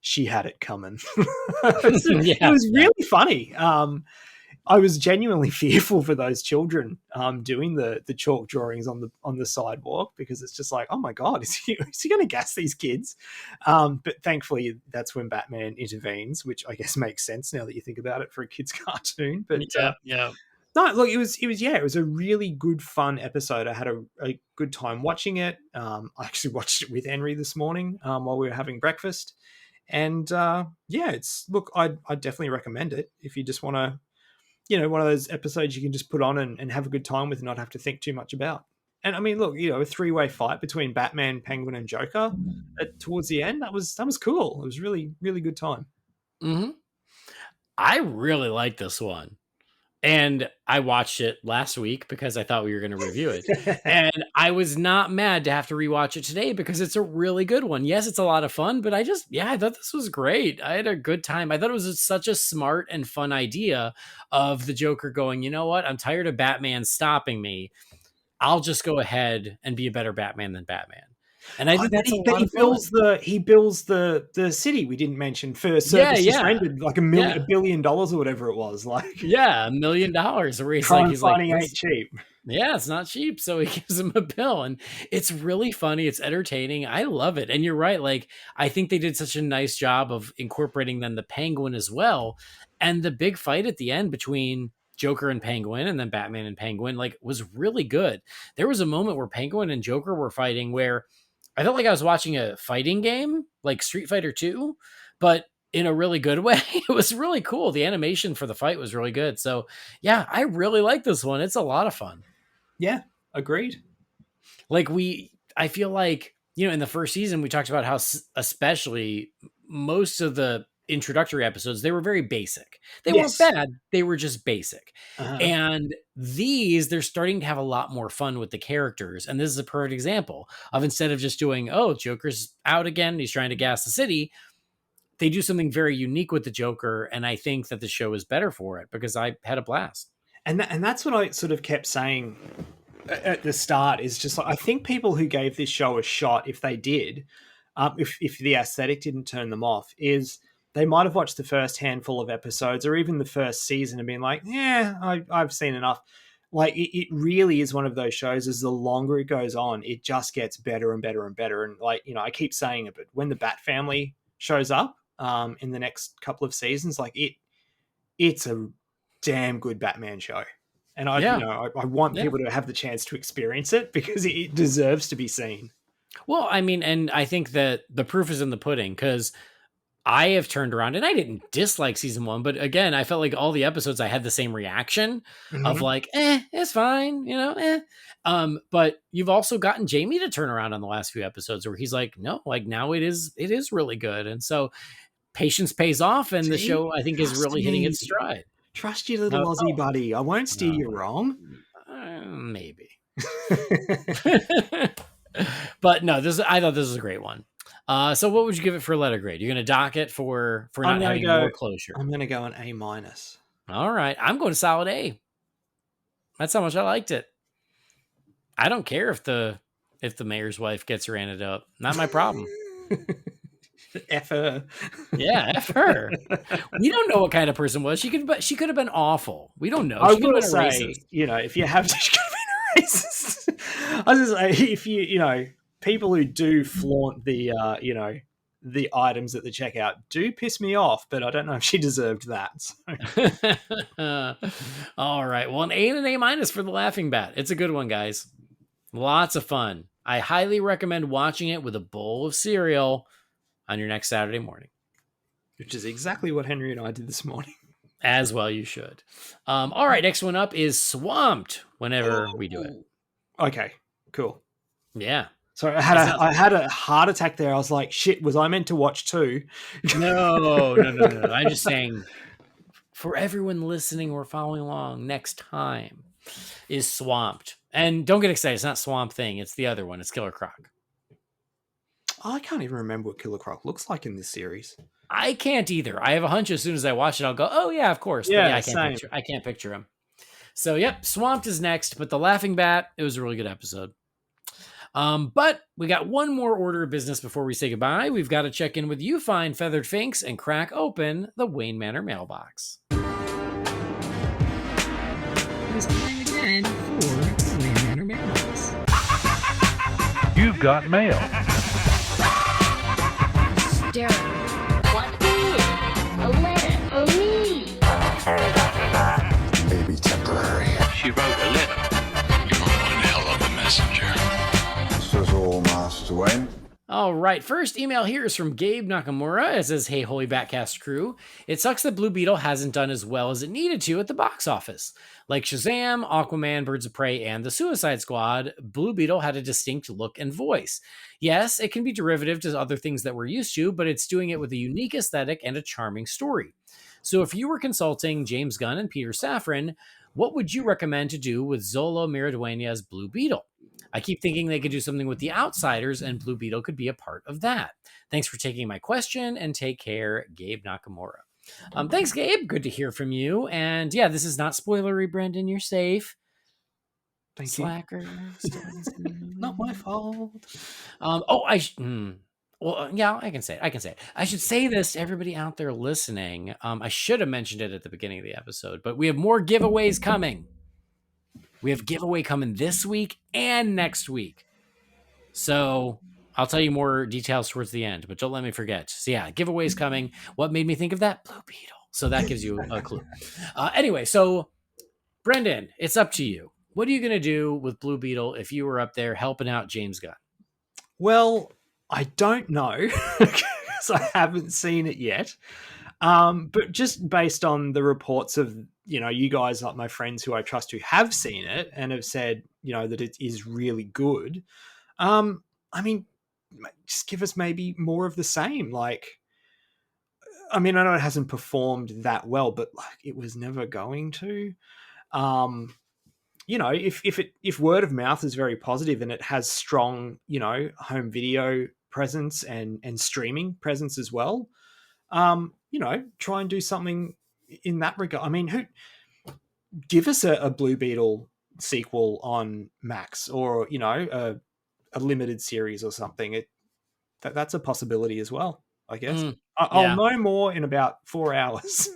she had it coming. It was really funny. I was genuinely fearful for those children doing the chalk drawings on the sidewalk, because it's just like, oh my God, is he going to gas these kids? But thankfully, that's when Batman intervenes, which I guess makes sense now that you think about it for a kid's cartoon. But yeah. No, look, it was a really good, fun episode. I had a good time watching it. I actually watched it with Henry this morning while we were having breakfast. And I definitely recommend it if you just want to, one of those episodes you can just put on and have a good time with and not have to think too much about. And I mean, look, a three-way fight between Batman, Penguin, and Joker towards the end. That was cool. It was really, really good time. Mm-hmm. I really like this one. And I watched it last week because I thought we were going to review it. And I was not mad to have to rewatch it today because it's a really good one. Yes, it's a lot of fun, but I thought this was great. I had a good time. I thought it was such a smart and fun idea of the Joker going, you know what? I'm tired of Batman stopping me. I'll just go ahead and be a better Batman than Batman. And I think that's he builds the city we didn't mention for services rendered, like $1 billion or whatever it was. Like $1 million. Where he's finding ain't cheap. Yeah, it's not cheap. So he gives him a bill, and it's really funny. It's entertaining. I love it. And you're right. Like, I think they did such a nice job of incorporating then the Penguin as well. And the big fight at the end between Joker and Penguin and then Batman and Penguin, like, was really good. There was a moment where Penguin and Joker were fighting where I felt like I was watching a fighting game, like Street Fighter 2, but in a really good way. It was really cool. The animation for the fight was really good. So yeah, I really like this one. It's a lot of fun. Yeah, agreed. Like I feel like, in the first season, we talked about how especially most of the introductory episodes, they were very basic. They weren't bad. They were just basic. And they're starting to have a lot more fun with the characters. And this is a perfect example of, instead of just doing, oh, Joker's out again, he's trying to gas the city, they do something very unique with the Joker. And I think that the show is better for it because I had a blast. And that's what I sort of kept saying at the start, is just like, I think people who gave this show a shot, if they did, if the aesthetic didn't turn them off, is they might have watched the first handful of episodes or even the first season and been like, yeah, I've seen enough. Like, it really is one of those shows, as the longer it goes on, it just gets better and better and better. And like, I keep saying it, but when the Bat family shows up in the next couple of seasons, like it's a damn good Batman show. And I want people to have the chance to experience it because it deserves to be seen. Well, I mean, and I think that the proof is in the pudding, because I have turned around, and I didn't dislike season 1, but again, I felt like all the episodes I had the same reaction of like, it's fine, but you've also gotten Jamie to turn around on the last few episodes where he's like, no, like now it is really good. And so patience pays off, and the show, I think, is really hitting its stride. Trust your little Aussie buddy. I won't steer you wrong. Maybe. But no, I thought this was a great one. So what would you give it for a letter grade? You're going to dock it for not having more closure. I'm going to go an A-. All right. I'm going to solid A. That's how much I liked it. I don't care if the mayor's wife gets her antidote. Not my problem. F her. Yeah, F her. We don't know what kind of person was. She could have been awful. We don't know. I She could would have been a say, racist. if you have, she could have been a racist. I was just say, if people who do flaunt the items at the checkout do piss me off, but I don't know if she deserved that. So. All right. Well, an A and an A- for The Laughing Bat. It's a good one, guys. Lots of fun. I highly recommend watching it with a bowl of cereal on your next Saturday morning. Which is exactly what Henry and I did this morning. As well you should. All right. Next one up is Swamped whenever we do it. Okay, cool. Yeah. So I had a heart attack there. I was like, shit, was I meant to watch 2? No. I'm just saying, for everyone listening or following along, next time is Swamped. And don't get excited. It's not Swamp Thing. It's the other one. It's Killer Croc. I can't even remember what Killer Croc looks like in this series. I can't either. I have a hunch as soon as I watch it, I'll go, oh yeah, of course. But Yeah, I can't picture him. So yep, Swamped is next, but The Laughing Bat, it was a really good episode. But we got one more order of business before we say goodbye. We've got to check in with you fine feathered finks and crack open the Wayne Manor mailbox. It's time again for the Wayne Manor mailbox. You've got mail. Darren. What is a letter for me? Maybe temporary. She wrote a letter. You're one hell of a messenger. This is all, Master Wayne. All right. First email here is from Gabe Nakamura. It says, "Hey, Holy BatCast crew. It sucks that Blue Beetle hasn't done as well as it needed to at the box office. Like Shazam, Aquaman, Birds of Prey, and The Suicide Squad, Blue Beetle had a distinct look and voice. Yes, it can be derivative to other things that we're used to, but it's doing it with a unique aesthetic and a charming story. So if you were consulting James Gunn and Peter Safran, what would you recommend to do with Zolo Miraduena's Blue Beetle? I keep thinking they could do something with the Outsiders, and Blue Beetle could be a part of that. Thanks for taking my question, and take care, Gabe Nakamura." Thanks, Gabe. Good to hear from you. And yeah, this is not spoilery, Brendan. You're safe. Thank Slacker. you. Not my fault. Yeah, I can say it. I should say this to everybody out there listening. I should have mentioned it at the beginning of the episode, but we have more giveaways coming. We have giveaway coming this week and next week. So I'll tell you more details towards the end, but don't let me forget. So yeah, giveaways coming. What made me think of that? Blue Beetle. So that gives you a clue. Anyway, so Brendan, it's up to you. What are you going to do with Blue Beetle if you were up there helping out James Gunn? Well, I don't know because I haven't seen it yet. But just based on the reports of, you guys, like my friends who I trust who have seen it and have said, that it is really good. I mean, just give us maybe more of the same. Like, I mean, I know it hasn't performed that well, but like it was never going to. If word of mouth is very positive and it has strong, home video presence and streaming presence as well, try and do something in that regard. I mean, give us a Blue Beetle sequel on Max, or a limited series or something. That's a possibility as well, I guess. I'll know more in about 4 hours.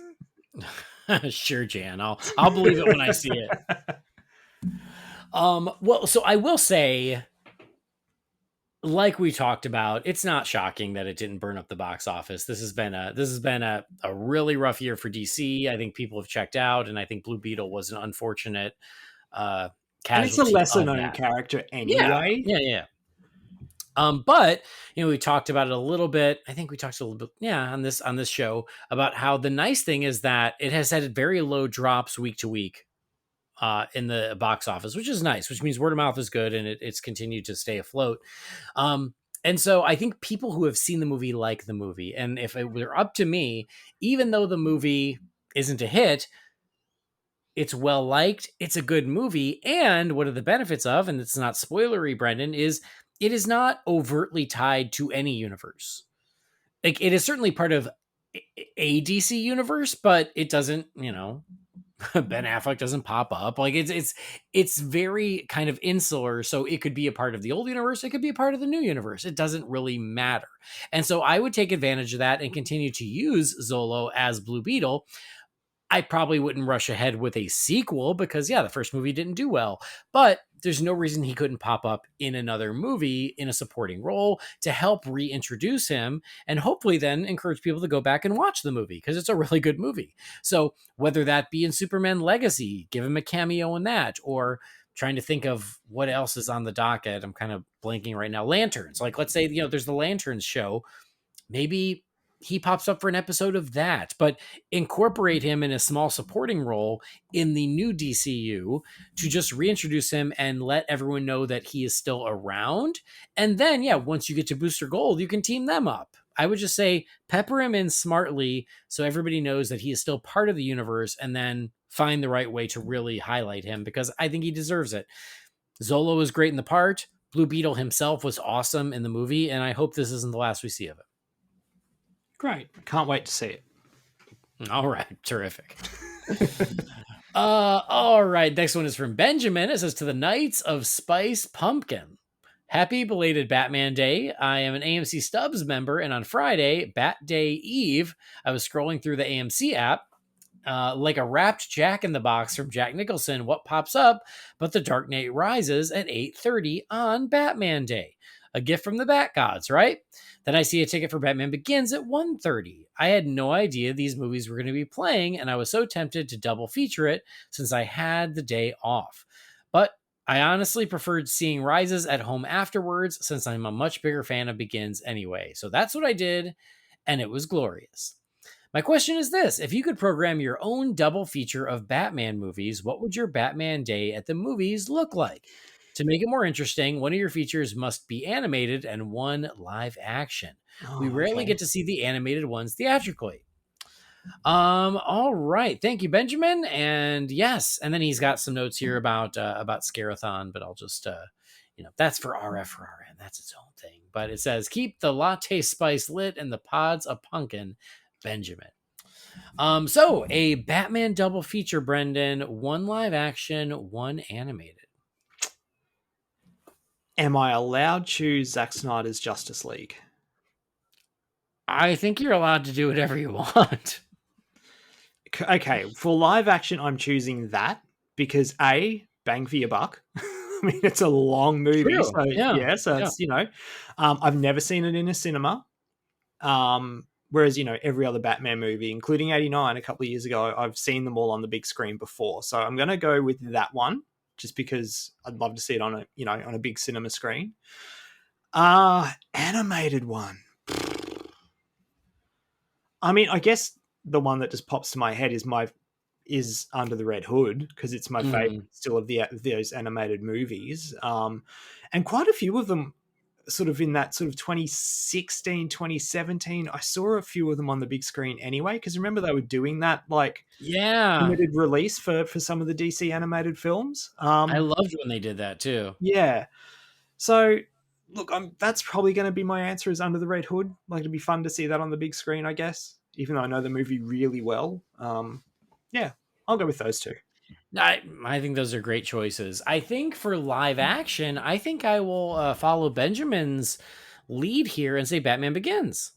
Sure, Jan. I'll believe it when I see it. Well, so I will say, like we talked about, it's not shocking that it didn't burn up the box office. This has been a really rough year for DC. I think people have checked out, and I think Blue Beetle was an unfortunate casualty. And it's a lesser known character anyway. Yeah. But we talked about it a little bit. I think we talked a little bit, on this show, about how the nice thing is that it has had very low drops week to week in the box office, which is nice, which means word of mouth is good and it's continued to stay afloat. And so I think people who have seen the movie like the movie. And if it were up to me, even though the movie isn't a hit, it's well liked, it's a good movie. And one of the benefits of, and it's not spoilery, Brendan, is it is not overtly tied to any universe. Like, it is certainly part of a DC universe, but it doesn't, Ben Affleck doesn't pop up. Like, it's very kind of insular. So it could be a part of the old universe. It could be a part of the new universe. It doesn't really matter. And so I would take advantage of that and continue to use Zolo as Blue Beetle. I probably wouldn't rush ahead with a sequel because, the first movie didn't do well, but there's no reason he couldn't pop up in another movie in a supporting role to help reintroduce him and hopefully then encourage people to go back and watch the movie because it's a really good movie. So whether that be in Superman Legacy, give him a cameo in that, or trying to think of what else is on the docket. I'm kind of blanking right now. Lanterns. Like, let's say, there's the Lanterns show. Maybe he pops up for an episode of that, but incorporate him in a small supporting role in the new DCU to just reintroduce him and let everyone know that he is still around. And then, once you get to Booster Gold, you can team them up. I would just say pepper him in smartly so everybody knows that he is still part of the universe, and then find the right way to really highlight him because I think he deserves it. Zolo was great in the part. Blue Beetle himself was awesome in the movie, and I hope this isn't the last we see of it. Great. Can't wait to see it. All right. Terrific. All right. Next one is from Benjamin. It says, "To the Knights of Spice Pumpkin. Happy belated Batman Day. I am an AMC Stubs member, and on Friday, Bat Day Eve, I was scrolling through the AMC app. Like a wrapped Jack in the Box from Jack Nicholson, what pops up but The Dark Knight Rises at 8:30 on Batman Day. A gift from the Bat Gods, right? Then I see a ticket for Batman Begins at 1:30. I had no idea these movies were going to be playing, and I was so tempted to double feature it since I had the day off. But I honestly preferred seeing Rises at home afterwards since I'm a much bigger fan of Begins anyway. So that's what I did, and it was glorious. My question is this: if you could program your own double feature of Batman movies, what would your Batman day at the movies look like? To make it more interesting, one of your features must be animated and one live action. We Oh, rarely okay. get to see the animated ones theatrically. All right. Thank you, Benjamin. And yes, and then he's got some notes here about Scarathon, but I'll just that's for RF for RN. That's its own thing. But it says keep the latte spice lit and the pods a punkin', Benjamin. So a Batman double feature, Brendan, one live action, one animated. Am I allowed to choose Zack Snyder's Justice League? I think you're allowed to do whatever you want. Okay, for live action, I'm choosing that because A, bang for your buck. I mean, it's a long movie, True. so Yeah. so Yeah. it's I've never seen it in a cinema. Whereas every other Batman movie, including '89 a couple of years ago, I've seen them all on the big screen before. So I'm going to go with that one, just because I'd love to see it on a big cinema screen. Animated one. I mean, I guess the one that just pops to my head is Under the Red Hood, because it's my favorite still of those animated movies. And quite a few of them sort of in that sort of 2016, 2017, I saw a few of them on the big screen anyway, because remember they were doing that like Yeah. limited release for some of the DC animated films. I loved when they did that too. Yeah. So look, that's probably going to be my answer is Under the Red Hood. Like, it'd be fun to see that on the big screen, I guess, even though I know the movie really well. Yeah, I'll go with those two. I think those are great choices. I think for live action, I think I will follow Benjamin's lead here and say Batman Begins.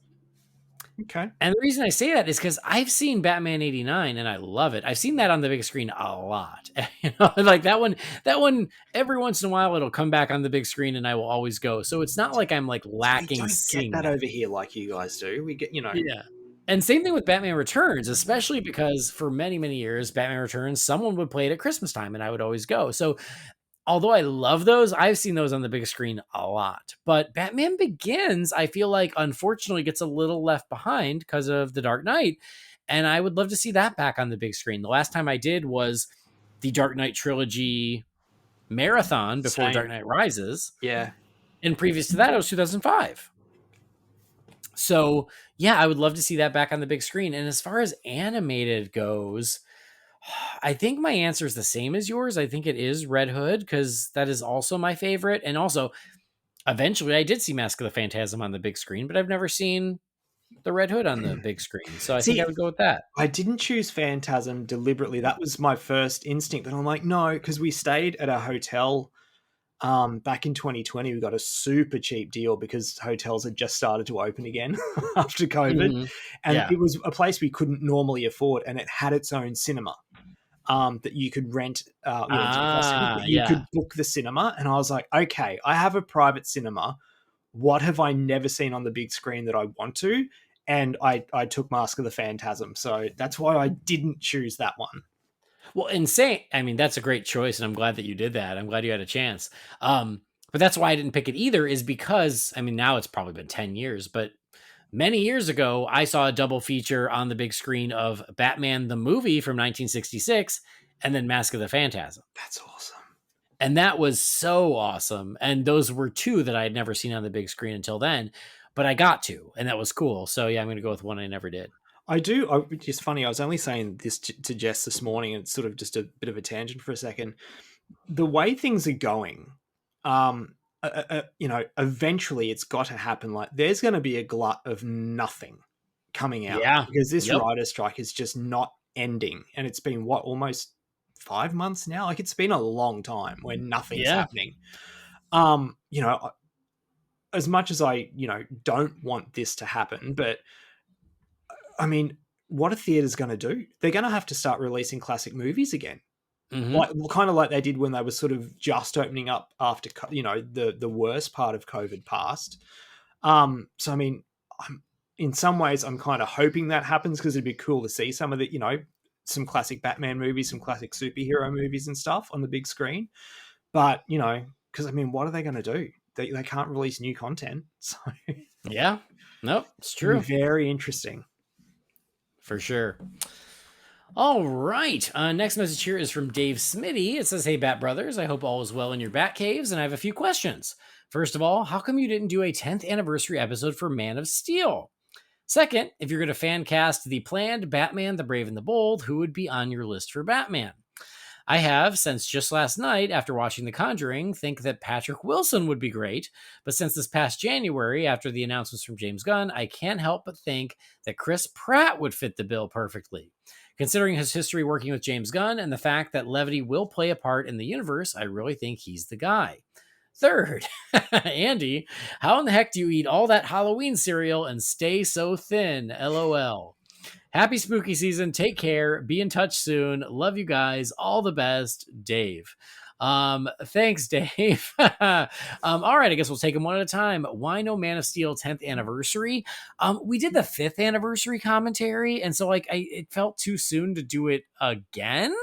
Okay. And the reason I say that is because I've seen Batman '89 and I love it. I've seen that on the big screen a lot. Like that one, every once in a while it'll come back on the big screen and I will always go. So it's not like I'm like lacking We don't seeing get that over here like you guys do. We get, Yeah. And same thing with Batman Returns, especially because for many, many years, Batman Returns, someone would play it at Christmas time and I would always go. So although I love those, I've seen those on the big screen a lot. But Batman Begins, I feel like, unfortunately, gets a little left behind because of The Dark Knight. And I would love to see that back on the big screen. The last time I did was the Dark Knight trilogy marathon before Same. Dark Knight Rises. Yeah. And previous to that, it was 2005. So, yeah, I would love to see that back on the big screen. And as far as animated goes, I think my answer is the same as yours. I think it is Red Hood because that is also my favorite. And also, eventually, I did see Mask of the Phantasm on the big screen, but I've never seen the Red Hood on the big screen. So I think I would go with that. I didn't choose Phantasm deliberately. That was my first instinct. But I'm like, no, because we stayed at a hotel back in 2020. We got a super cheap deal because hotels had just started to open again after COVID. And it was a place we couldn't normally afford. And it had its own cinema that you could rent. You could book the cinema. And I was like, okay, I have a private cinema. What have I never seen on the big screen that I want to? And I took Mask of the Phantasm. So that's why I didn't choose that one. Well, I mean, that's a great choice, and I'm glad that you did that. I'm glad you had a chance. But that's why I didn't pick it either, is because, I mean, now it's probably been 10 years, but many years ago, I saw a double feature on the big screen of Batman the movie from 1966 and then Mask of the Phantasm. That's awesome. And that was so awesome. And those were two that I had never seen on the big screen until then, but I got to, and that was cool. So yeah, I'm going to go with one I never did. I do. It's funny. I was only saying this to Jess this morning, and it's sort of just a bit of a tangent for a second. The way things are going, eventually it's got to happen. Like, there's going to be a glut of nothing coming out because this writer's strike is just not ending, and it's been almost 5 months now. Like, it's been a long time where nothing's happening. As much as I don't want this to happen, but I mean, what are theaters going to do? They're going to have to start releasing classic movies again, kind of like they did when they were sort of just opening up after the worst part of COVID passed. So I mean, in some ways, I'm kind of hoping that happens because it'd be cool to see some of the some classic Batman movies, some classic superhero movies and stuff on the big screen. But, you know, because, I mean, what are they going to do? They can't release new content. So Yeah. Nope. It's it'll be true. very interesting. For sure. All right. Next message here is from Dave Smitty. It says, "Hey, Bat Brothers. I hope all is well in your Bat Caves, and I have a few questions. First of all, how come you didn't do a 10th anniversary episode for Man of Steel? Second, if you're going to fan cast the planned Batman, the Brave and the Bold, who would be on your list for Batman? I have, since just last night, after watching The Conjuring, think that Patrick Wilson would be great, but since this past January, after the announcements from James Gunn, I can't help but think that Chris Pratt would fit the bill perfectly. Considering his history working with James Gunn and the fact that levity will play a part in the universe, I really think he's the guy. Third, Andy, how in the heck do you eat all that Halloween cereal and stay so thin? LOL. Happy spooky season. Take care. Be in touch soon. Love you guys. All the best, Dave." Thanks, Dave. All right, I guess we'll take them one at a time. Why no Man of Steel 10th anniversary? We did the 5th anniversary commentary, and so it felt too soon to do it again.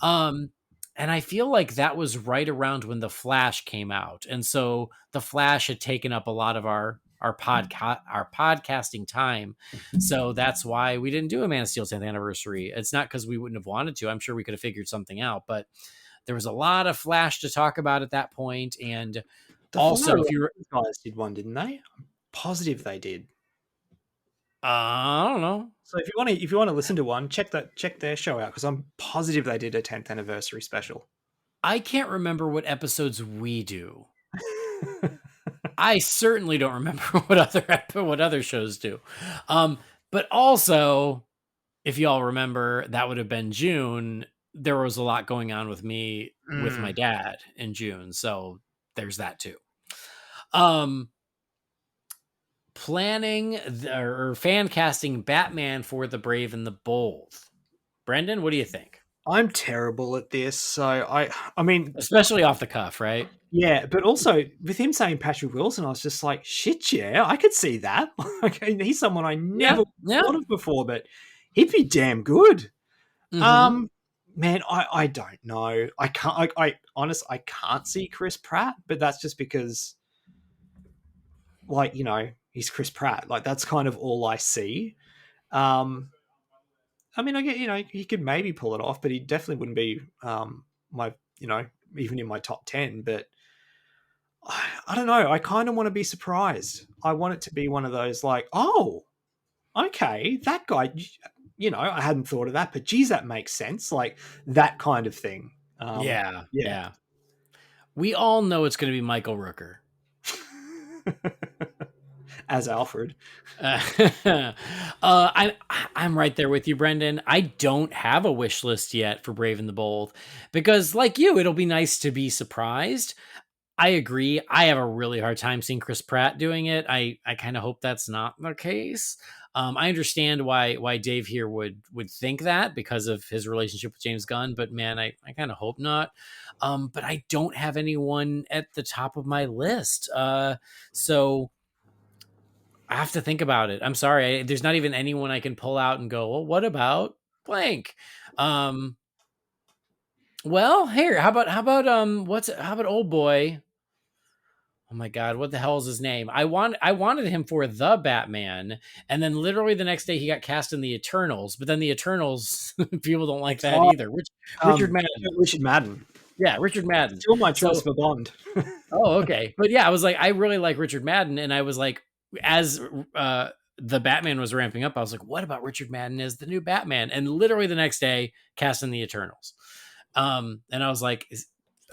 And I feel like that was right around when The Flash came out. And so The Flash had taken up a lot of our podcasting time. So that's why we didn't do a Man of Steel 10th anniversary. It's not because we wouldn't have wanted to. I'm sure we could have figured something out, but there was a lot of Flash to talk about at that point. And The also, Fire if you guys did one, didn't they? I'm positive they did. I don't know. So if you want to listen to one, check their show out, because I'm positive they did a 10th anniversary special. I can't remember what episodes we do. I certainly don't remember what other shows do. But also, if y'all remember, that would have been June. There was a lot going on with me with my dad in June, so there's that too. Planning or fan casting Batman for the Brave and the Bold. Brendan, what do you think? I'm terrible at this, so I mean, Especially off the cuff, right? yeah, but also with him saying Patrick Wilson, I was just like, shit, yeah, I could see that. Like, he's someone I never thought of before, but he'd be damn good. Mhm. Man, I don't know. I honestly, I can't see Chris Pratt, but that's just because, like, you know, he's Chris Pratt. Like, that's kind of all I see. I mean, I get, you know, he could maybe pull it off, but he definitely wouldn't be my, you know, even in my top 10. But I don't know. I kind of want to be surprised. I want it to be one of those like, oh, okay, that guy, you know, I hadn't thought of that, but geez, that makes sense. Like that kind of thing. Yeah. We all know it's going to be Michael Rooker. As Alfred. I'm right there with you, Brendan. I don't have a wish list yet for Brave and the Bold because, like you, it'll be nice to be surprised. I agree. I have a really hard time seeing Chris Pratt doing it. I kind of hope that's not the case. I understand why Dave here would think that because of his relationship with James Gunn, but man, I kind of hope not. But I don't have anyone at the top of my list. So I have to think about it. I'm sorry. There's not even anyone I can pull out and go, well, what about blank? Well, here, how about old boy? Oh my God, what the hell is his name? I wanted him for the Batman, and then literally the next day he got cast in the Eternals, but then the Eternals people don't like that either. Richard Madden. Richard Madden. Yeah, Richard Madden. Still my choice for Bond. Oh, okay. But yeah, I was like, I really like Richard Madden, and I was like, as the Batman was ramping up, I was like, what about Richard Madden as the new Batman? And literally the next day, cast in the Eternals. And I was like,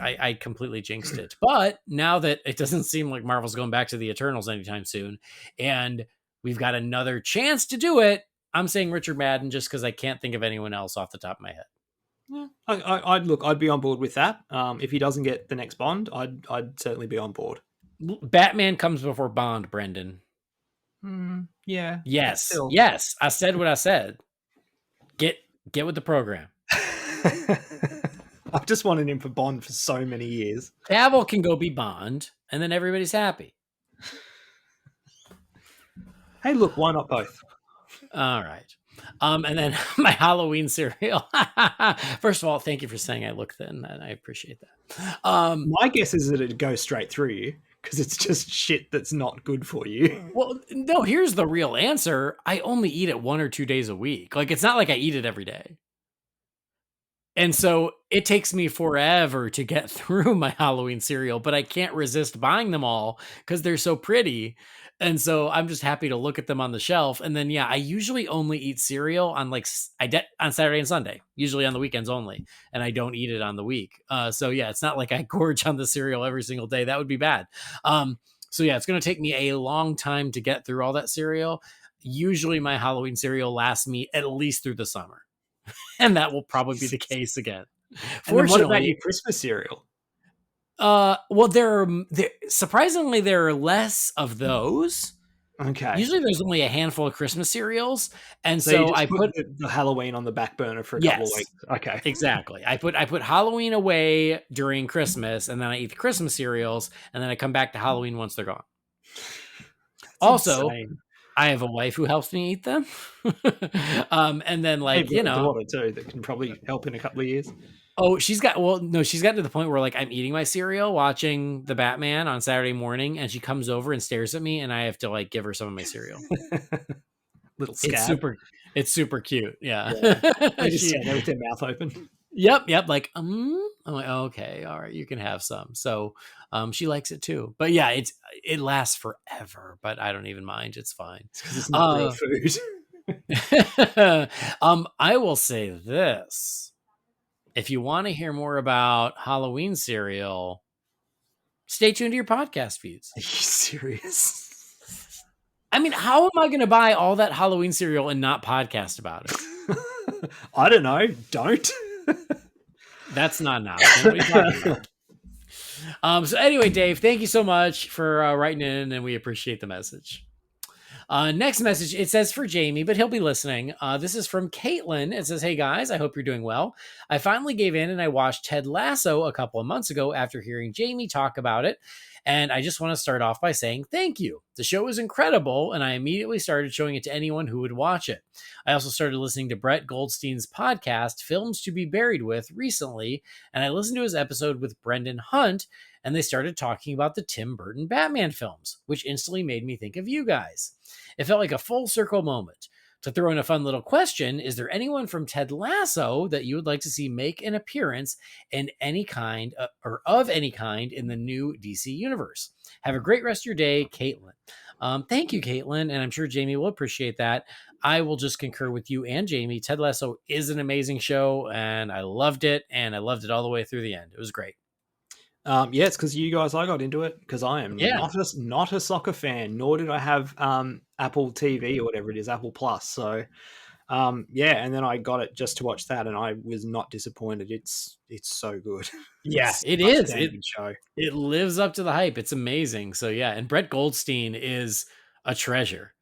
I completely jinxed it. But now that it doesn't seem like Marvel's going back to the Eternals anytime soon, and we've got another chance to do it, I'm saying Richard Madden just because I can't think of anyone else off the top of my head. Yeah, I'd be on board with that. If he doesn't get the next Bond, I'd certainly be on board. Batman comes before Bond, Brendan. Yeah. Yes. Still. Yes. I said what I said. Get with the program. I've just wanted him for Bond for so many years. Cavill can go be Bond, and then everybody's happy. Hey, look, why not both? All right. And then my Halloween cereal. First of all, thank you for saying I look thin. I appreciate that. My guess is that it'd go straight through you because it's just shit that's not good for you. Well, no, here's the real answer. I only eat it 1 or 2 days a week. Like, it's not like I eat it every day. And so it takes me forever to get through my Halloween cereal, but I can't resist buying them all because they're so pretty. And so I'm just happy to look at them on the shelf. And then, yeah, I usually only eat cereal on on Saturday and Sunday, usually on the weekends only. And I don't eat it on the week. So yeah, it's not like I gorge on the cereal every single day. That would be bad. So yeah, it's going to take me a long time to get through all that cereal. Usually my Halloween cereal lasts me at least through the summer. And that will probably be the case again. What about your Christmas cereal? Well, there surprisingly there are less of those. Okay. Usually there's only a handful of Christmas cereals, and So you so just I put the Halloween on the back burner for a couple of yes, weeks. Okay. exactly. I put Halloween away during Christmas, and then I eat the Christmas cereals, and then I come back to Halloween once they're gone. Also, insane. I have a wife who helps me eat them, and then Maybe you a know, daughter too that can probably help in a couple of years. oh, she's gotten to the point where like I'm eating my cereal, watching the Batman on Saturday morning, and she comes over and stares at me, and I have to like give her some of my cereal. Little scab. It's super cute. Yeah. They just stand there with their mouth open. Yep. Like, I'm like, okay, all right, you can have some. So, she likes it too. But yeah, it lasts forever. But I don't even mind. It's fine. Because it's not real food. I will say this: if you want to hear more about Halloween cereal, stay tuned to your podcast feeds. Are you serious? I mean, how am I going to buy all that Halloween cereal and not podcast about it? I don't know. Don't. That's not an option. What are you talking about? So anyway, Dave, thank you so much for writing in, and we appreciate the message. Next message, it says for Jamie, but he'll be listening. This is from Caitlin. It says, hey guys, I hope you're doing well. I finally gave in and I watched Ted Lasso a couple of months ago after hearing Jamie talk about it. And I just want to start off by saying thank you. The show is incredible, and I immediately started showing it to anyone who would watch it. I also started listening to Brett Goldstein's podcast, Films to be Buried With, recently, and I listened to his episode with Brendan Hunt, and they started talking about the Tim Burton Batman films, which instantly made me think of you guys. It felt like a full circle moment. To throw in a fun little question, is there anyone from Ted Lasso that you would like to see make an appearance in any kind or of any kind in the new DC universe? Have a great rest of your day, Caitlin. Thank you, Caitlin, and I'm sure Jamie will appreciate that. I will just concur with you and Jamie. Ted Lasso is an amazing show, and I loved it, all the way through the end. It was great. Yeah, it's because you guys I got into it because I am not a soccer fan, nor did I have Apple TV or whatever it is, Apple Plus. So yeah, and then I got it just to watch that, and I was not disappointed. It's so good. Yeah, It's it such a is. damn good show. It lives up to the hype. It's amazing. So yeah, and Brett Goldstein is a treasure.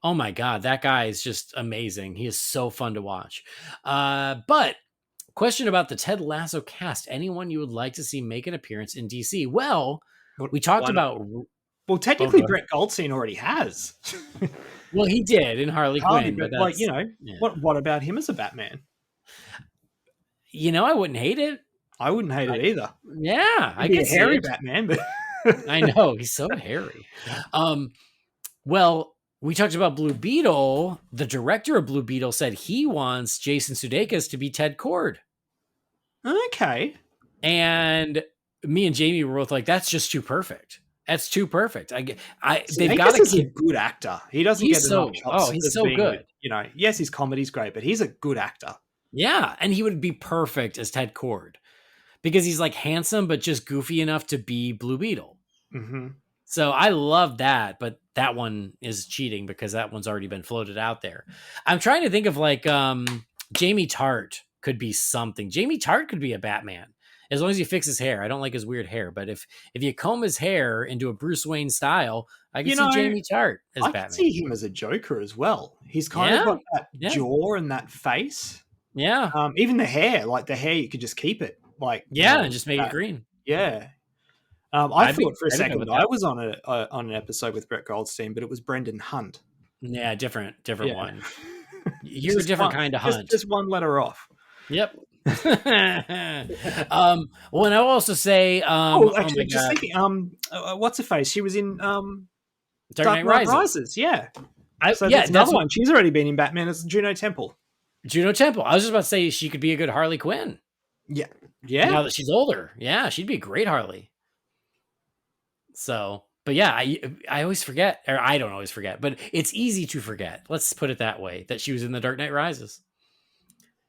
Oh my God, that guy is just amazing. He is so fun to watch. But question about the Ted Lasso cast. Anyone you would like to see make an appearance in DC? Well, we talked about... Well, technically, Brett Goldstein already has. Well, he did in Harley Quinn. But like, yeah. what about him as a Batman? I wouldn't hate it. I wouldn't hate it either. Yeah, I could could see a hairy it. Batman, but I know he's so hairy. Well, we talked about Blue Beetle. The director of Blue Beetle said he wants Jason Sudeikis to be Ted Kord. Okay. And me and Jamie were both like, "That's just too perfect. That's too perfect." They've Sudeikis got is a good actor. He doesn't get enough chops. Oh, he's so good. Yes, his comedy's great, but he's a good actor. Yeah, and he would be perfect as Ted Kord because he's like handsome but just goofy enough to be Blue Beetle. Mm-hmm. So I love that, but that one is cheating because that one's already been floated out there. I'm trying to think of like Jamie Tart could be something. Jamie Tart could be a Batman as long as he fixes hair. I don't like his weird hair, but if you comb his hair into a Bruce Wayne style, I can see Jamie Tart as Batman. I can see him as a Joker as well. He's kind of got that jaw and that face. Yeah. Even the hair, you could just keep it and just make it green. Yeah. I thought for a second I that. was on an episode with Brett Goldstein, but it was Brendan Hunt. Yeah, different one. You're a different kind of Hunt. Just one letter off. Yep. Well, and I'll also say, oh Actually, my just god, thinking, what's her face? She was in Dark Dark Knight Knight Rises. Rises. Yeah. So Yeah, that's another that's what one. She's already been in Batman as Juno Temple. Juno Temple. I was just about to say she could be a good Harley Quinn Yeah. now Yeah. that she's older. Yeah, she'd be a great Harley. So, but yeah, I always forget, or I don't always forget, but it's easy to forget. Let's put it that way, that she was in The Dark Knight Rises.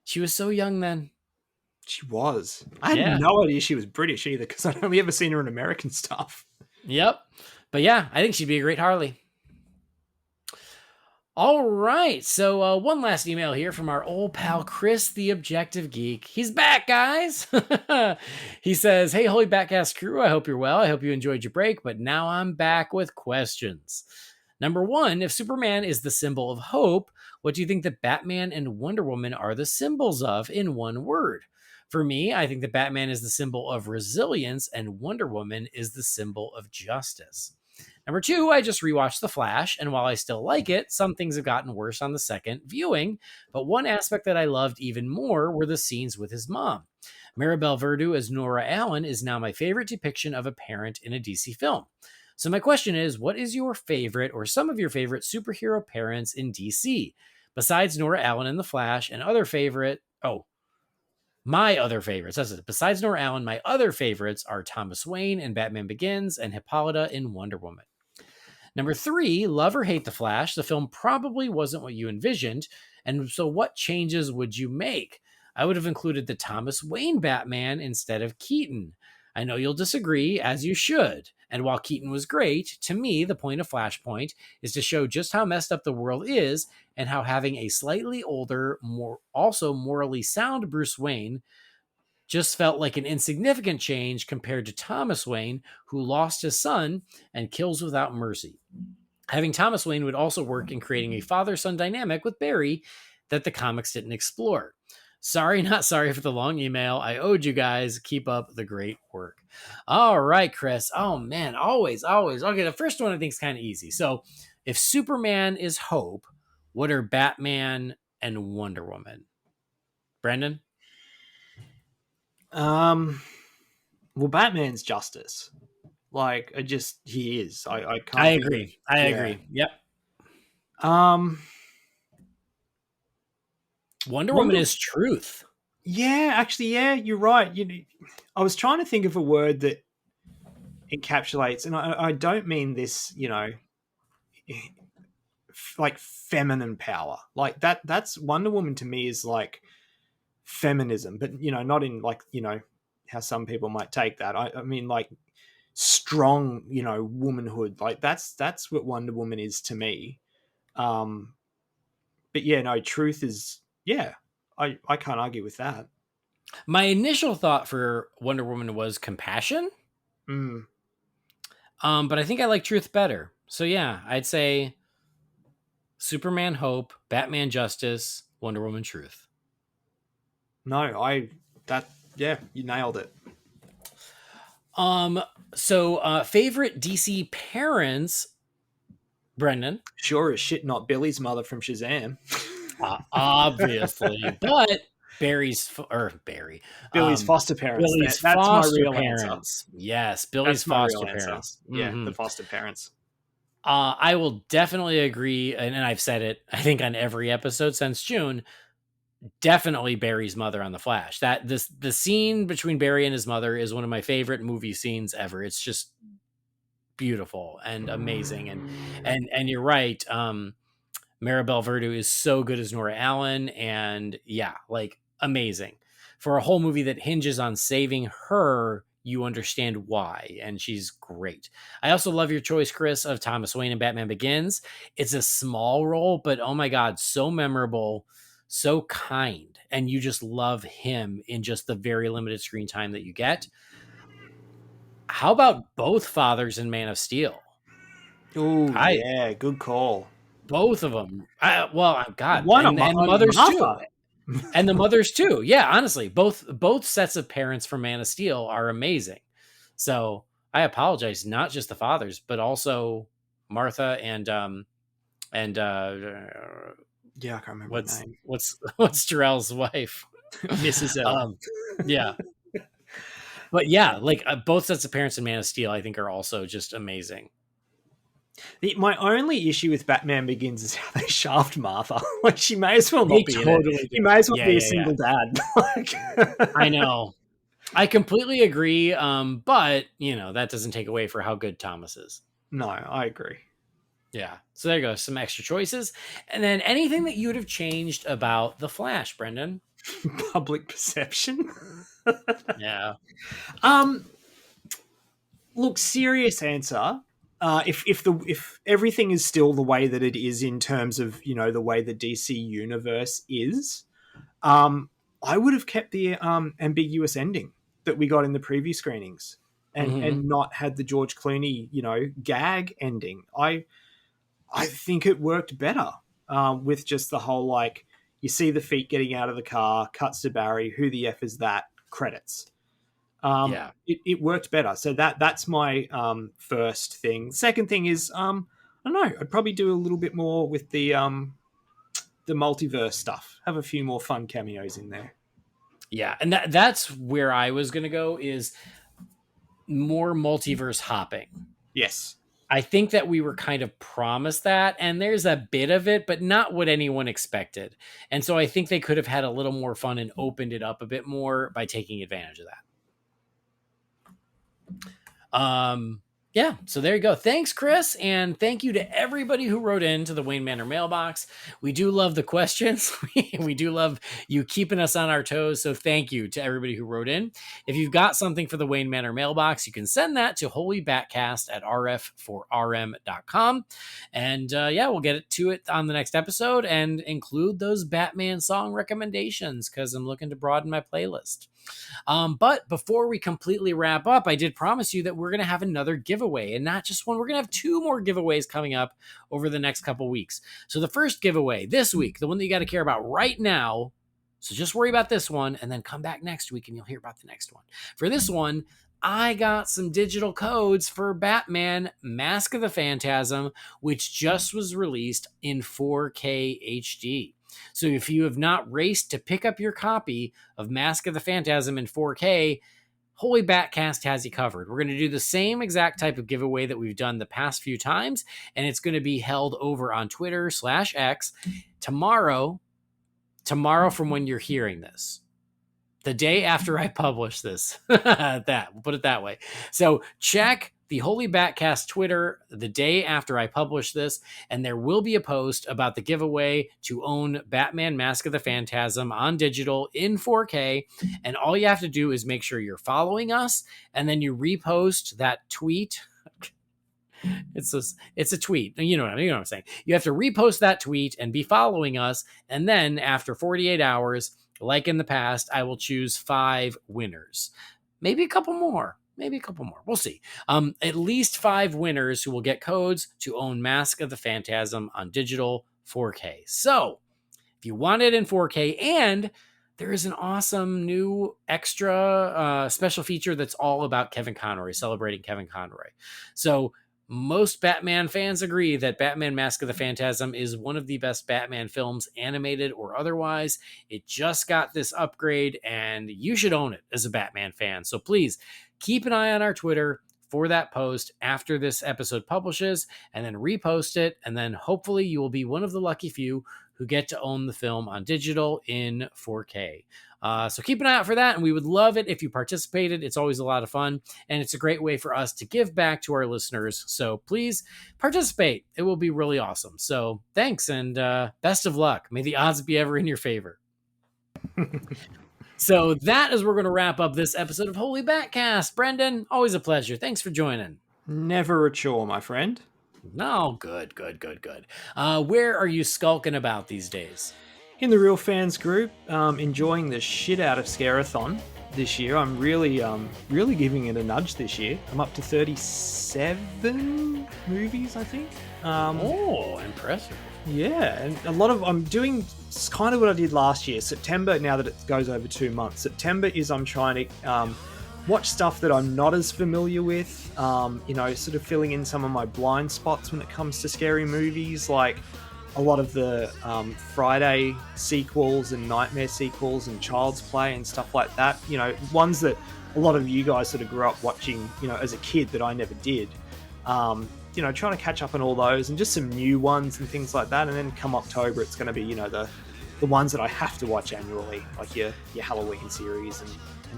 She was so young then. She was. I had Yeah. no idea she was British either because I'd only ever seen her in American stuff. Yep. But yeah, I think she'd be a great Harley. All right. So one last email here from our old pal Chris, the Objective Geek. He's back, guys. He says, "Hey, Holy BatCast crew, I hope you're well. I hope you enjoyed your break, but now I'm back with questions. Number one, if Superman is the symbol of hope, what do you think that Batman and Wonder Woman are the symbols of in one word? For me, I think that Batman is the symbol of resilience and Wonder Woman is the symbol of justice. Number two, I just rewatched The Flash, and while I still like it, some things have gotten worse on the second viewing, but one aspect that I loved even more were the scenes with his mom. Maribel Verdú as Nora Allen is now my favorite depiction of a parent in a DC film. So my question is, what is your favorite or some of your favorite superhero parents in DC? Besides Nora Allen in The Flash and my other favorites. That's it. Besides Nora Allen, my other favorites are Thomas Wayne in Batman Begins and Hippolyta in Wonder Woman. Number three, love or hate The Flash, the film probably wasn't what you envisioned. And so what changes would you make? I would have included the Thomas Wayne Batman instead of Keaton. I know you'll disagree, as you should. And while Keaton was great, to me, the point of Flashpoint is to show just how messed up the world is and how having a slightly older, also morally sound Bruce Wayne just felt like an insignificant change compared to Thomas Wayne, who lost his son and kills without mercy. Having Thomas Wayne would also work in creating a father-son dynamic with Barry that the comics didn't explore. Sorry, not sorry for the long email. I owed you guys. Keep up the great work. All right, Chris. Oh, man. Always. Okay, the first one I think is kind of easy. So if Superman is hope, what are Batman and Wonder Woman? Brendan? Well, Batman's justice. Like, he is. I can't. I think agree. of- I yeah. agree. Yep. Wonder Woman is truth. Yeah, actually, yeah, you're right. I was trying to think of a word that encapsulates, and I don't mean this, like feminine power. Like that's Wonder Woman to me is like feminism, but not in like, how some people might take that. I mean like strong, womanhood. Like that's what Wonder Woman is to me. But yeah, no, truth is, yeah, I can't argue with that. My initial thought for Wonder Woman was compassion. Mm. But I think I like truth better. So yeah, I'd say Superman hope, Batman justice, Wonder Woman truth. No, yeah, you nailed it. So favorite DC parents, Brendan. Sure as shit not Billy's mother from Shazam. Obviously, but Billy's foster parents. Billy's That's my foster real parents. answer. Yes, Billy's That's my real foster answer. parents. Yeah, Mhm. the foster parents. I will definitely agree, and I've said it, I think, on every episode since June. Definitely Barry's mother on The Flash. The scene between Barry and his mother is one of my favorite movie scenes ever. It's just beautiful and amazing, and you're right. Maribel Verdú is so good as Nora Allen, and yeah, like amazing for a whole movie that hinges on saving her. You understand why, and she's great. I also love your choice, Chris, of Thomas Wayne in Batman Begins. It's a small role, but oh my God, so memorable, so kind, and you just love him in just the very limited screen time that you get. How about both fathers in Man of Steel? Oh, yeah, good call. Both of them. God, Why not and mothers too. Martha? And the mothers too. Yeah, honestly, both sets of parents from Man of Steel are amazing. So I apologize, not just the fathers, but also Martha and Yeah, I can't remember her name. what's Jarrell's wife? Mrs. L. Yeah. But yeah, like both sets of parents in Man of Steel, I think, are also just amazing. My only issue with Batman Begins is how they shaft Martha. Like, she may as well They not be in totally it. do. She may as well Yeah, be a yeah, single dad. Like, I know. I completely agree. But that doesn't take away for how good Thomas is. No, I agree. Yeah. So there you go. Some extra choices. And then anything that you would have changed about The Flash, Brendan? Public perception. Yeah. Look, serious answer. If everything is still the way that it is in terms of the way the DC universe is, I would have kept the ambiguous ending that we got in the preview screenings, and not had the George Clooney gag ending. I think it worked better with just the whole, like, you see the feet getting out of the car, cuts to Barry, who the F is that, credits. Yeah. It worked better. So that's my first thing. Second thing is, I don't know, I'd probably do a little bit more with the multiverse stuff. Have a few more fun cameos in there. Yeah. And that's where I was going to go, is more multiverse hopping. Yes. I think that we were kind of promised that, and there's a bit of it, but not what anyone expected. And so I think they could have had a little more fun and opened it up a bit more by taking advantage of that. Yeah, so there you go. Thanks, Chris, and thank you to everybody who wrote into the Wayne Manor mailbox. We do love the questions. We do love you keeping us on our toes, so thank you to everybody who wrote in. If you've got something for the Wayne Manor mailbox, you can send that to Holy BatCast at rf4rm.com. And we'll get to it on the next episode and include those Batman song recommendations, because I'm looking to broaden my playlist. But before we completely wrap up, I did promise you that we're going to have another giveaway, and not just one. We're going to have 2 more giveaways coming up over the next couple weeks. So the first giveaway this week, the one that you got to care about right now, so just worry about this one and then come back next week and you'll hear about the next one. For this one, I got some digital codes for Batman Mask of the Phantasm, which just was released in 4K HD. So if you have not raced to pick up your copy of Mask of the Phantasm in 4K, Holy BatCast has you covered. We're going to do the same exact type of giveaway that we've done the past few times, and it's going to be held over on Twitter/X tomorrow from when you're hearing this. The day after I publish this. We'll put it that way. So check the Holy BatCast Twitter the day after I publish this, and there will be a post about the giveaway to own Batman Mask of the Phantasm on digital in 4K. And all you have to do is make sure you're following us, and then you repost that tweet. It's a tweet. You know what I'm saying. You have to repost that tweet and be following us, and then after 48 hours, like in the past, I will choose 5 winners. Maybe a couple more. We'll see. At least 5 winners who will get codes to own Mask of the Phantasm on digital 4K. So if you want it in 4K, and there is an awesome new extra special feature that's all about Kevin Conroy, celebrating Kevin Conroy. So most Batman fans agree that Batman Mask of the Phantasm is one of the best Batman films, animated or otherwise. It just got this upgrade, and you should own it as a Batman fan. So please keep an eye on our Twitter for that post after this episode publishes, and then repost it, and then hopefully you will be one of the lucky few who get to own the film on digital in 4K. So keep an eye out for that, and we would love it if you participated. It's always a lot of fun, and it's a great way for us to give back to our listeners. So please participate. It will be really awesome. So thanks, and best of luck. May the odds be ever in your favor. So that is where we're going to wrap up this episode of Holy BatCast. Brendan, always a pleasure. Thanks for joining. Never a chore, my friend. No, good. Where are you skulking about these days? In the Real Fans group, enjoying the shit out of Scare-a-thon this year. I'm really giving it a nudge this year. I'm up to 37 movies, I think. Impressive. Yeah, and I'm doing kind of what I did last year. September, now that it goes over 2 months, September is I'm trying to watch stuff that I'm not as familiar with, sort of filling in some of my blind spots when it comes to scary movies. Like, a lot of the Friday sequels and Nightmare sequels and Child's Play and stuff like that. You know, ones that a lot of you guys sort of grew up watching, you know, as a kid that I never did. You know, trying to catch up on all those and just some new ones and things like that. And then come October, it's going to be, you know, the ones that I have to watch annually, like your Halloween series and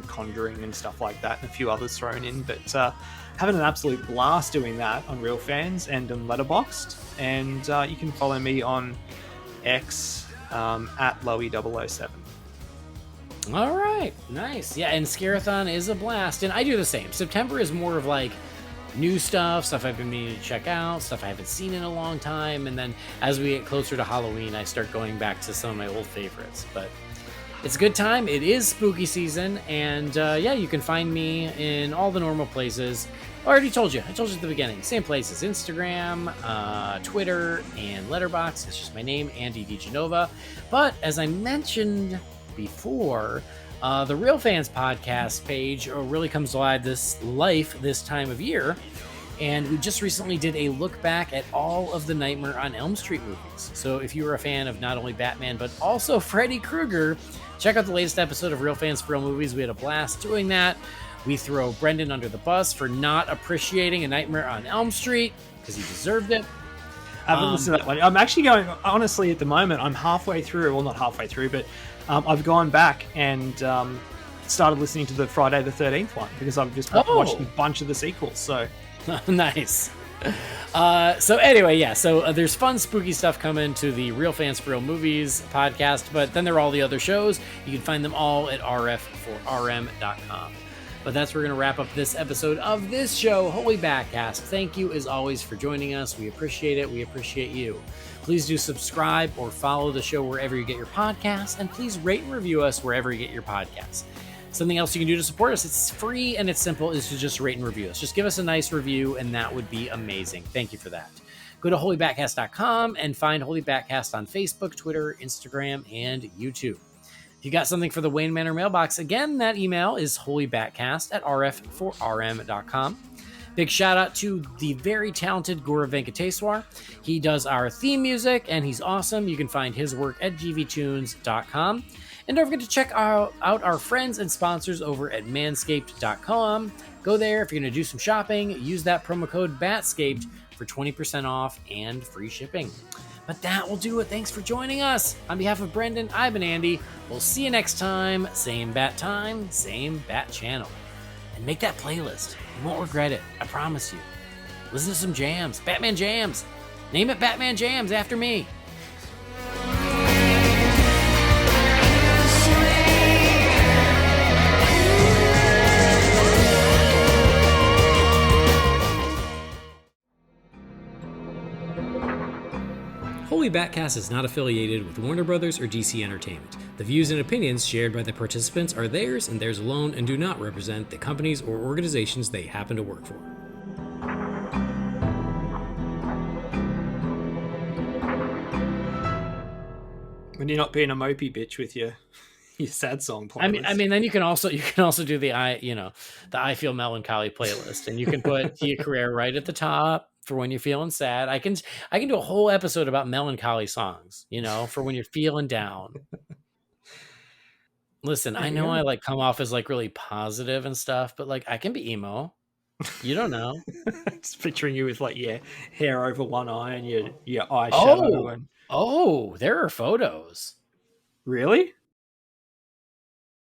Conjuring and stuff like that, and a few others thrown in. But having an absolute blast doing that on Real Fans and on Letterboxd. And you can follow me on X at Loey007. All right, nice. Yeah, and Scarathon is a blast, and I do the same. September is more of like new stuff I've been meaning to check out, stuff I haven't seen in a long time, and then as we get closer to Halloween, I start going back to some of my old favorites. But it's a good time. It is spooky season, and yeah, you can find me in all the normal places. I already told you. I told you at the beginning. Same places: Instagram, Twitter, and Letterboxd. It's just my name, Andy DiGenova. But as I mentioned before, the Real Fans podcast page really comes live this time of year, and we just recently did a look back at all of the Nightmare on Elm Street movies. So if you were a fan of not only Batman but also Freddy Krueger, check out the latest episode of Real Fans for Real Movies. We had a blast doing that. We throw Brendan under the bus for not appreciating A Nightmare on Elm Street because he deserved it. I haven't listened to that one. I'm actually going, honestly, at the moment, I'm halfway through, well, not halfway through, but I've gone back and started listening to the Friday the 13th one because I've just watched a bunch of the sequels. So nice. So anyway, yeah, so there's fun, spooky stuff coming to the Real Fans for Real Movies podcast, but then there are all the other shows. You can find them all at rf4rm.com. But that's where we're going to wrap up this episode of this show, Holy BatCast. Thank you, as always, for joining us. We appreciate it. We appreciate you. Please do subscribe or follow the show wherever you get your podcasts, and please rate and review us wherever you get your podcasts. Something else you can do to support us, it's free and it's simple, is to just rate and review us. Just give us a nice review, and that would be amazing. Thank you for that. Go to holybatcast.com and find Holy BatCast on Facebook, Twitter, Instagram, and YouTube. If you got something for the Wayne Manor mailbox, again, that email is holybatcast@rf4rm.com. Big shout out to the very talented Gaurav Venkateswar. He does our theme music, and he's awesome. You can find his work at gvtunes.com. And don't forget to check out our friends and sponsors over at manscaped.com. Go there if you're going to do some shopping. Use that promo code BATSCAPED for 20% off and free shipping. But that will do it. Thanks for joining us. On behalf of Brendan, I've been Andy. We'll see you next time. Same bat time, same bat channel. And make that playlist. You won't regret it. I promise you. Listen to some jams. Batman jams. Name it Batman Jams after me. Holy BatCast is not affiliated with Warner Brothers or DC Entertainment. The views and opinions shared by the participants are theirs and theirs alone and do not represent the companies or organizations they happen to work for. when you're not being a mopey bitch with your sad song playlist. I mean, then you can also do the I Feel Melancholy playlist, and you can put Tia Carrere right at the top for when you're feeling sad. I can do a whole episode about melancholy songs, for when you're feeling down. Listen, I know I come off as really positive and stuff, but I can be emo. You don't know. Just picturing you with your hair over one eye and your eyeshadow. Oh, there are photos. Really?